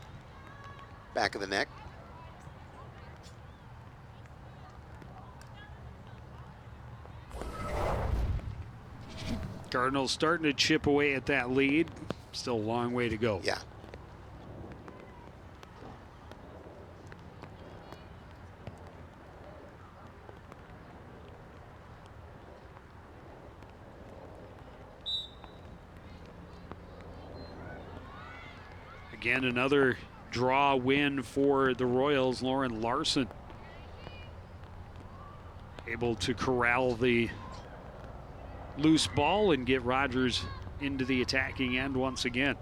back of the net. Cardinals starting to chip away at that lead. Still a long way to go. Yeah. Again, another draw win for the Royals. Lauren Larson able to corral the loose ball and get Rogers into the attacking end once again.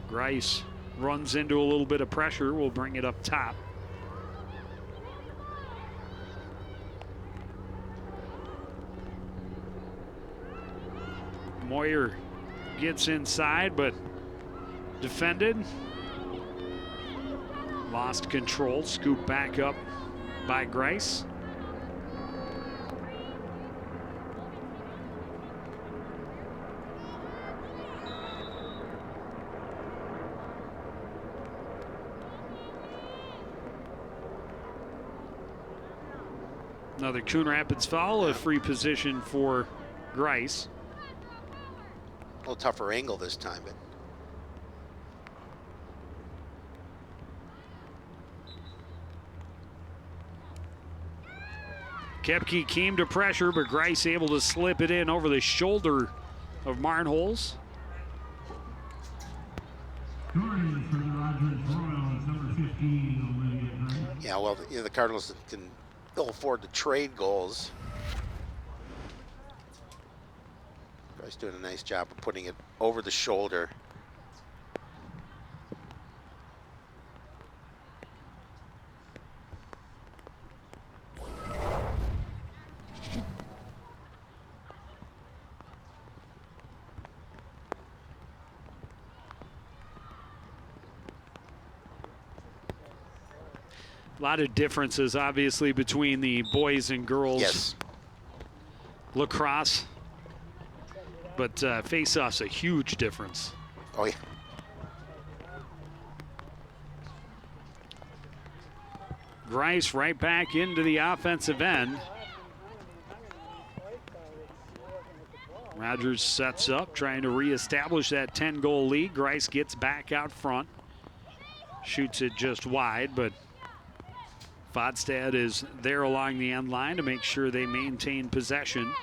Grice runs into a little bit of pressure. We'll bring it up top. Moyer gets inside, but defended. Lost control, scooped back up by Grice. Another Coon Rapids foul, a free position for Grice. A little tougher angle this time, but Koepke came to pressure, but Grice able to slip it in over the shoulder of Marnholz. Yeah, well, the Cardinals can ill afford to trade goals. Grice doing a nice job of putting it over the shoulder. A lot of differences, obviously, between the boys and girls lacrosse, but face-off's a huge difference. Oh, yeah. Grice right back into the offensive end. Rogers sets up, trying to reestablish that 10-goal lead. Grice gets back out front, shoots it just wide, but Fodstad is there along the end line to make sure they maintain possession.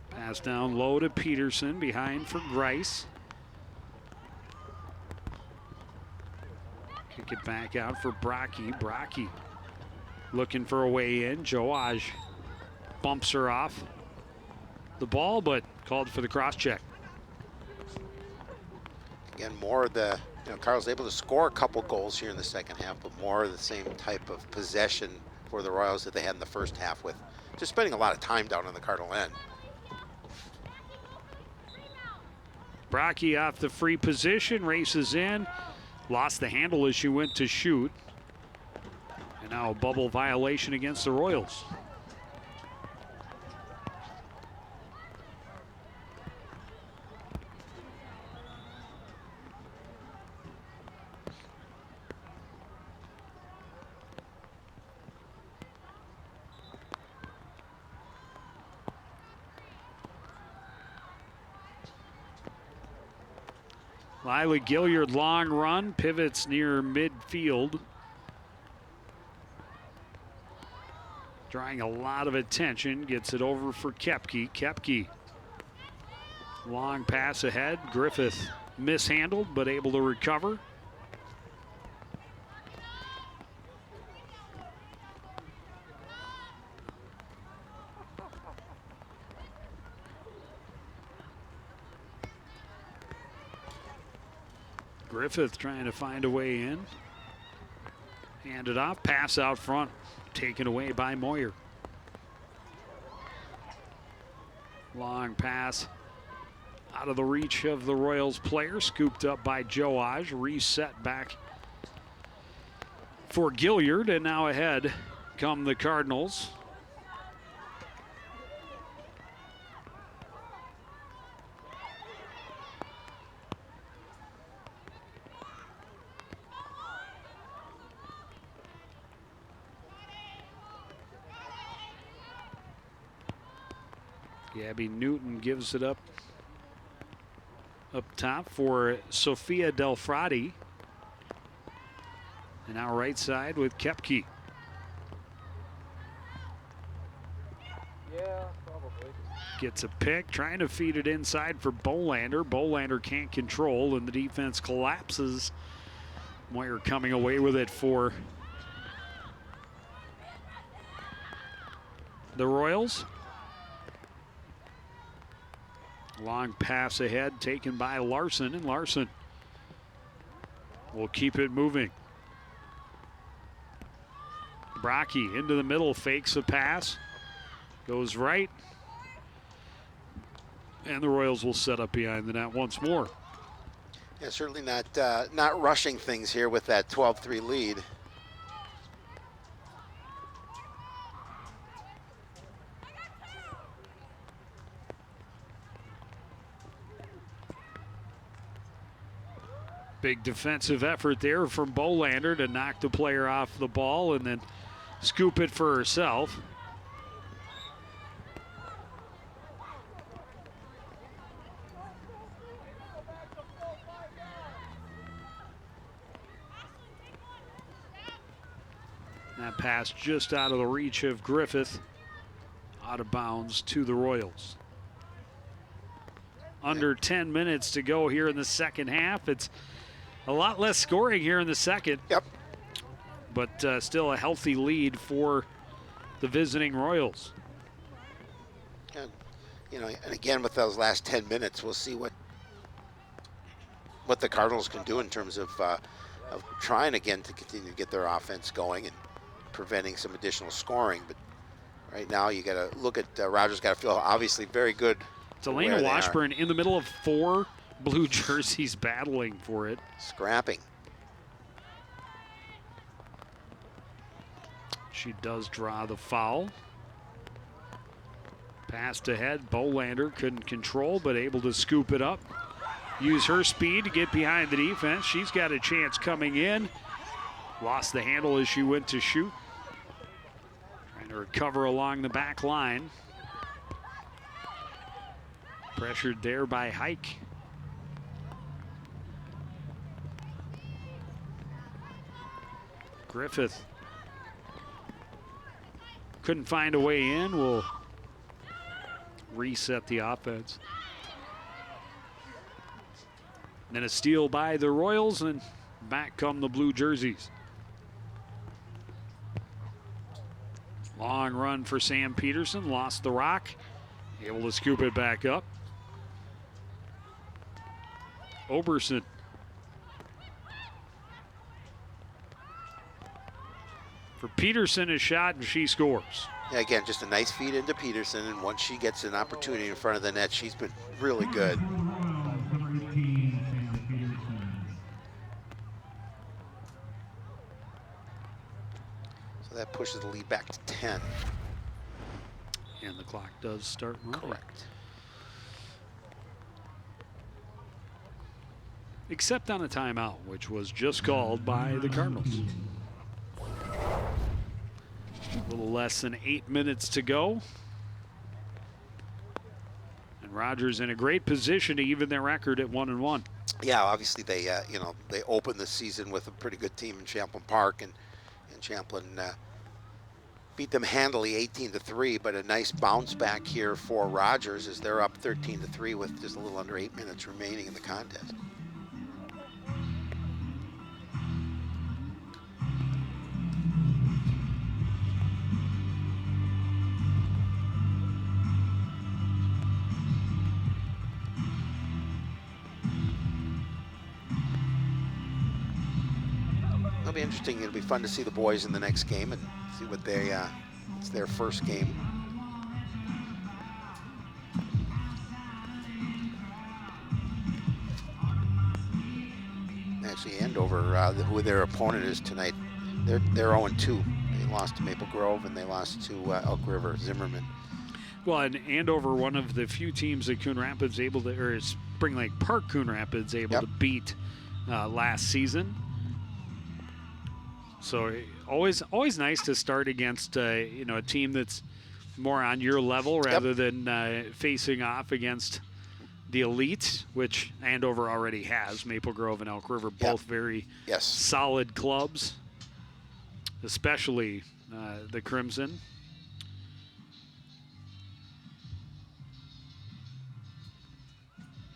Pass down low to Peterson, behind for Grice. Kick it back out for Brocky. Brocky looking for a way in. Joaj bumps her off the ball, but called for the cross check. Again, more of the, Carl's able to score a couple goals here in the second half, but more of the same type of possession for the Royals that they had in the first half, with just spending a lot of time down on the Cardinal end. Brocky off the free position, races in, lost the handle as she went to shoot. And now a bubble violation against the Royals. Lila Gilliard, long run, pivots near midfield. Drawing a lot of attention, gets it over for Koepke. Koepke, long pass ahead. Griffith mishandled, but able to recover. Griffith trying to find a way in. Handed off, pass out front, taken away by Moyer. Long pass out of the reach of the Royals player, scooped up by Joage, reset back for Gilliard, and now ahead come the Cardinals. Gabby Newton gives it up top for Sophia Delfrati. And now right side with Koepke. Yeah, probably. Gets a pick, trying to feed it inside for Bolander. Bolander can't control, and the defense collapses. Moyer coming away with it for the Royals. Long pass ahead, taken by Larson, and Larson will keep it moving. Brocky into the middle, fakes a pass, goes right, and the Royals will set up behind the net once more. Yeah, certainly not rushing things here with that 12-3 lead. Big defensive effort there from Bolander to knock the player off the ball and then scoop it for herself. That pass just out of the reach of Griffith, out of bounds to the Royals. Under 10 minutes to go here in the second half. It's a lot less scoring here in the second. Yep. But still a healthy lead for the visiting Royals. And, you know, and again with those last 10 minutes, we'll see what the Cardinals can do in terms of trying again to continue to get their offense going and preventing some additional scoring. But right now, you got to look at Rogers. Got to feel obviously very good. It's Elena Washburn in the middle of 4 blue jerseys battling for it. Scrapping. She does draw the foul. Passed ahead. Bolander couldn't control, but able to scoop it up. Use her speed to get behind the defense. She's got a chance coming in. Lost the handle as she went to shoot. Trying to recover along the back line. Pressured there by Hike. Griffith couldn't find a way in. Will reset the offense. Then a steal by the Royals, and back come the blue jerseys. Long run for Sam Peterson, lost the rock, able to scoop it back up. Oberson. For Peterson, a shot, and she scores. Yeah, again, just a nice feed into Peterson, and once she gets an opportunity in front of the net, she's been really good. So that pushes the lead back to 10. And the clock does start running. Correct. Except on a timeout, which was just called by the Cardinals. A little less than 8 minutes to go. And Rogers in a great position to even their record at 1-1. Yeah, obviously they they opened the season with a pretty good team in Champlain Park, and Champlain beat them handily 18-3. But a nice bounce back here for Rogers as they're up 13-3 with just a little under 8 minutes remaining in the contest. It'll be interesting. It'll be fun to see the boys in the next game and see what they. It's their first game. Actually, Andover, who their opponent is tonight, they're 0-2. They lost to Maple Grove and they lost to Elk River Zimmerman. Well, and Andover, one of the few teams that Coon Rapids able to, or Spring Lake Park Coon Rapids able to beat last season. So always nice to start against a team that's more on your level rather than facing off against the elite, which Andover already has. Maple Grove and Elk River, both very solid clubs, especially the Crimson.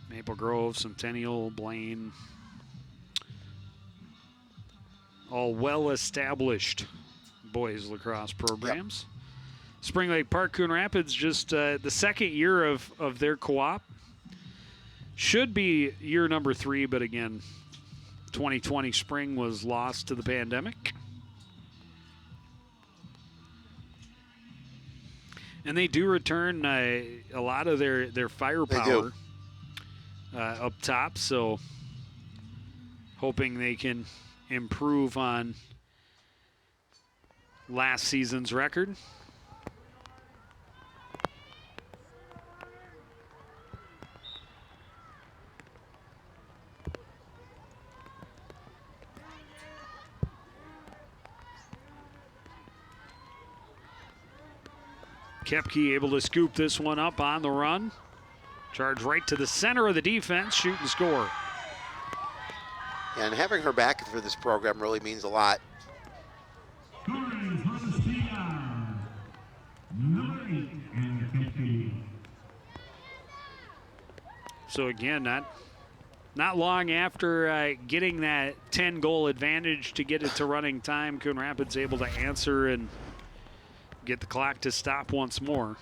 Maple Grove, Centennial, Blaine, all well-established boys lacrosse programs. Spring Lake Park Coon Rapids, just the second year of their co-op. Should be year number 3, but again, 2020 spring was lost to the pandemic. And they do return a lot of their firepower up top, so hoping they can improve on last season's record. Kepke able to scoop this one up on the run. Charge right to the center of the defense, shoot and score. And having her back for this program really means a lot. So again, not long after getting that 10-goal advantage to get it to running time, Coon Rapids able to answer and get the clock to stop once more.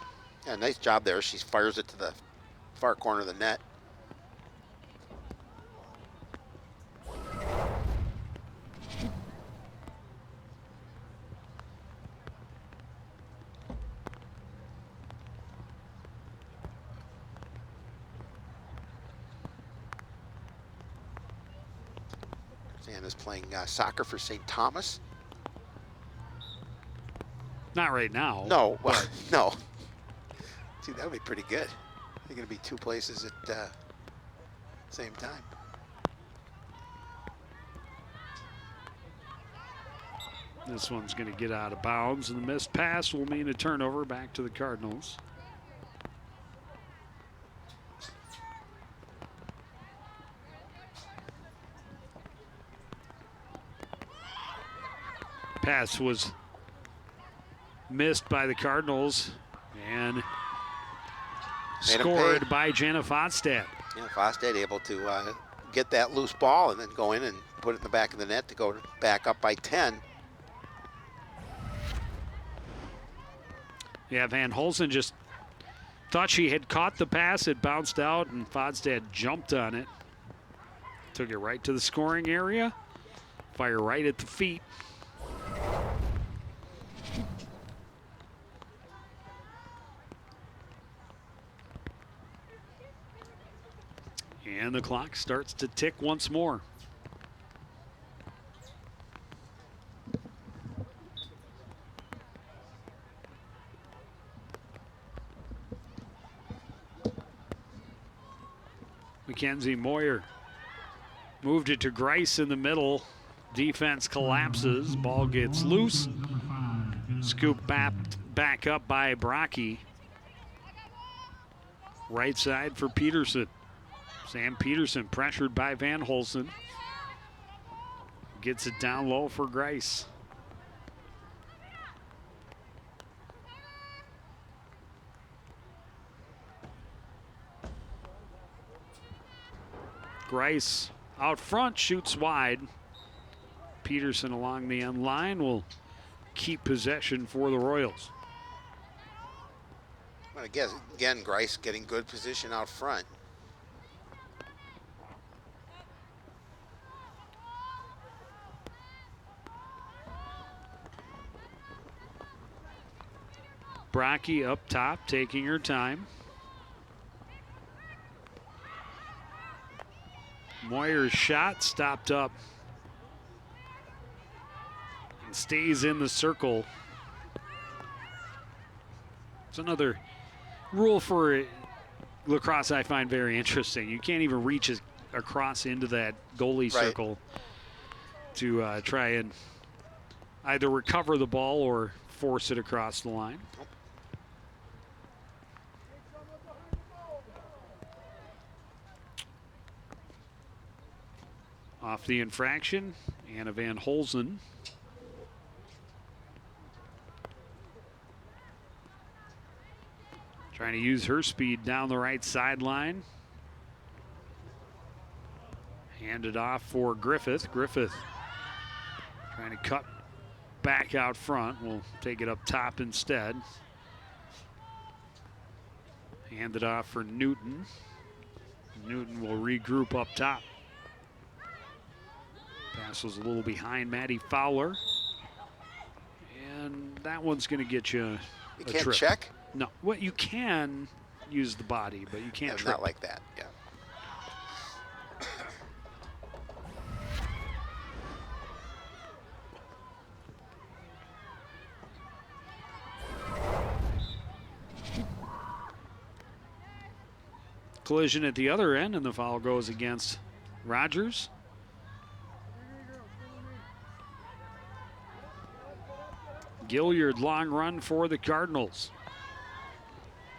Yeah, nice job there. She fires it to the far corner of the net. Anna's playing soccer for St. Thomas. Not right now. No, well, no. See, that would be pretty good. They're going to be 2 places at the same time. This one's going to get out of bounds, and the missed pass will mean a turnover back to the Cardinals. Pass was missed by the Cardinals and scored by Jenna Fodstad. Yeah, Fodstad able to get that loose ball and then go in and put it in the back of the net to go back up by 10. Yeah, Van Holzen just thought she had caught the pass. It bounced out, and Fodstad jumped on it. Took it right to the scoring area. Fire right at the feet. And the clock starts to tick once more. Mackenzie Moyer moved it to Grice in the middle. Defense collapses. Ball gets loose. Scoop back up by Brocky. Right side for Peterson. Sam Peterson pressured by Van Holsen. Gets it down low for Grice. Grice out front, shoots wide. Peterson along the end line will keep possession for the Royals. Well, I guess, again, Grice getting good position out front. Brocky up top, taking her time. Moyer's shot stopped up and stays in the circle. It's another rule for lacrosse I find very interesting. You can't even reach across into that goalie circle to try and either recover the ball or force it across the line. Off the infraction, Anna Van Holsen. Trying to use her speed down the right sideline. Handed off for Griffith. Griffith trying to cut back out front. We'll take it up top instead. Handed off for Newton. Newton will regroup up top. Pass was a little behind Maddie Fowler. And that one's going to get you You a can't trip. check? No, well, you can use the body, but you can't Yeah, trip. not like that, yeah. Collision at the other end, and the foul goes against Rogers. Gilliard, long run for the Cardinals.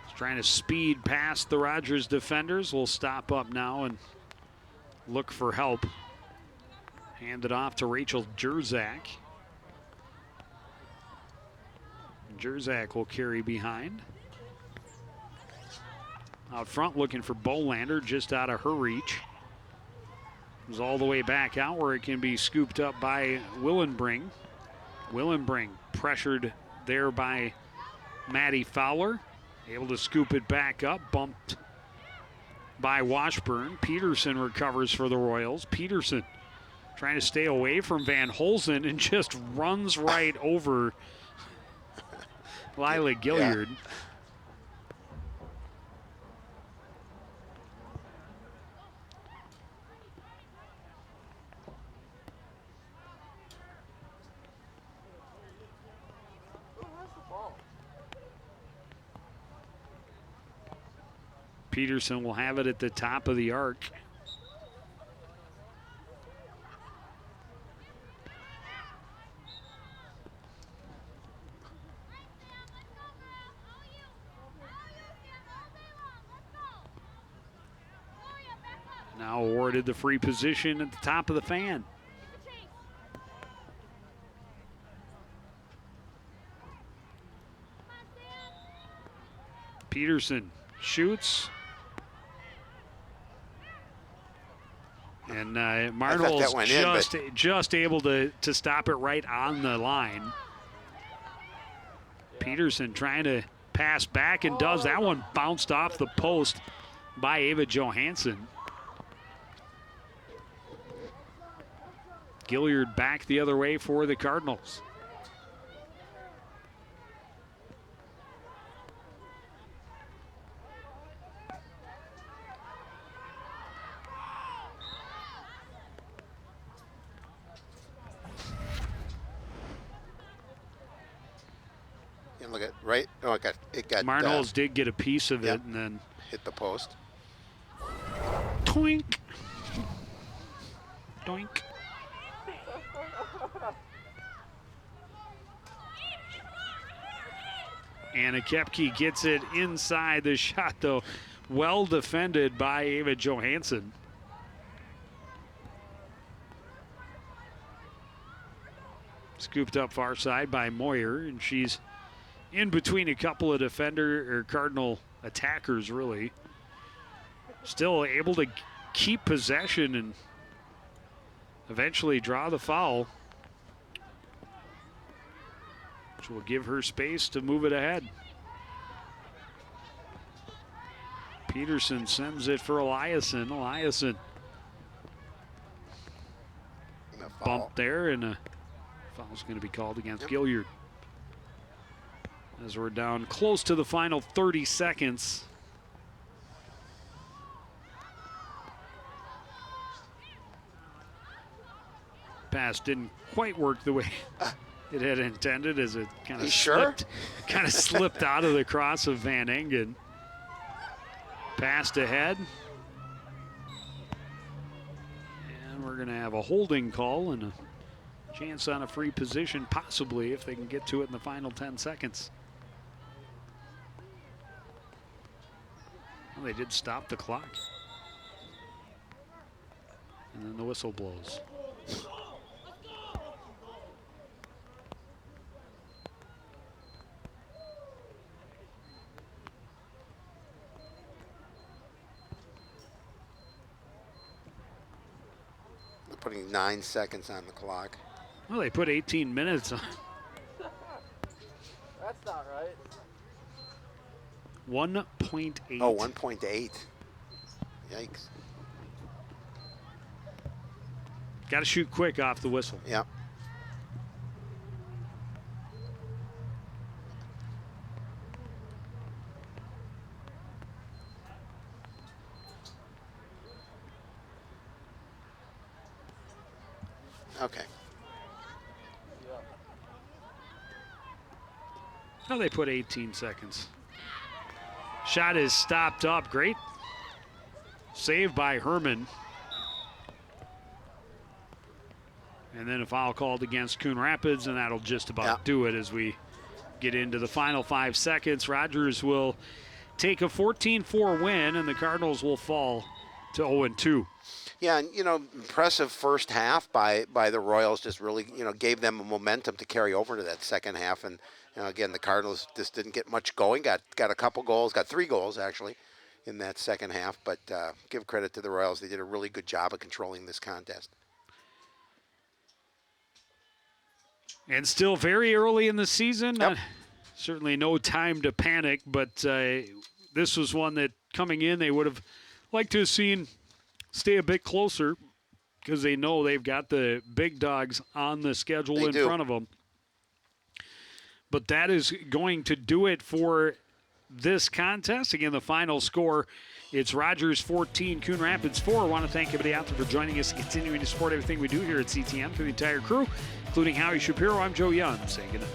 He's trying to speed past the Rogers defenders. Will stop up now and look for help. Hand it off to Rachel Jerzak. Jerzak will carry behind. Out front looking for Bolander, just out of her reach. Comes all the way back out where it can be scooped up by Willenbring. Willenbring pressured there by Maddie Fowler. Able to scoop it back up, bumped by Washburn. Peterson recovers for the Royals. Peterson trying to stay away from Van Holsen and just runs right over Lila Gilliard. Yeah. Peterson will have it at the top of the arc. Now awarded the free position at the top of the fan. Peterson shoots. And Marnell's just able to stop it right on the line. Yeah. Peterson trying to pass back and does. That one bounced off the post by Ava Johansson. Gilliard back the other way for the Cardinals. Look at right. Oh, it got. Marnolls did get a piece of it and then hit the post. Toink. Doink. Anna Kepke gets it inside the shot, though. well defended by Ava Johansson. Scooped up far side by Moyer, and she's in between a couple of Cardinal attackers, really. Still able to keep possession and eventually draw the foul, which will give her space to move it ahead. Peterson sends it for Eliason. Eliason bumped there, and a foul's going to be called against Gilliard. As we're down close to the final 30 seconds. Pass didn't quite work the way it had intended, as it kind of slipped out of the cross of Van Engen. Passed ahead. And we're going to have a holding call and a chance on a free position, possibly, if they can get to it in the final 10 seconds. Well, they did stop the clock. And then the whistle blows. They're putting 9 seconds on the clock. Well, they put 18 minutes on. That's not right. 1.8. Oh, 1.8. Yikes. Got to shoot quick off the whistle. Yeah. Okay. No, they put 18 seconds. Shot is stopped up. Great save by Herman. And then a foul called against Coon Rapids, and that'll just about do it as we get into the final 5 seconds. Rogers will take a 14-4 win, and the Cardinals will fall to 0-2. Yeah, and, impressive first half by the Royals. Just really, gave them a momentum to carry over to that second half. And, again, the Cardinals just didn't get much going. Got a couple goals, got 3 goals, actually, in that second half. But give credit to the Royals. They did a really good job of controlling this contest. And still very early in the season. Certainly no time to panic, but this was one that coming in they would have liked to have seen stay a bit closer, because they know they've got the big dogs on the schedule in front of them. But that is going to do it for this contest. Again, the final score, it's Rogers 14, Coon Rapids 4. I want to thank everybody out there for joining us and continuing to support everything we do here at CTM. For the entire crew, including Howie Shapiro, I'm Joe Young, saying good night.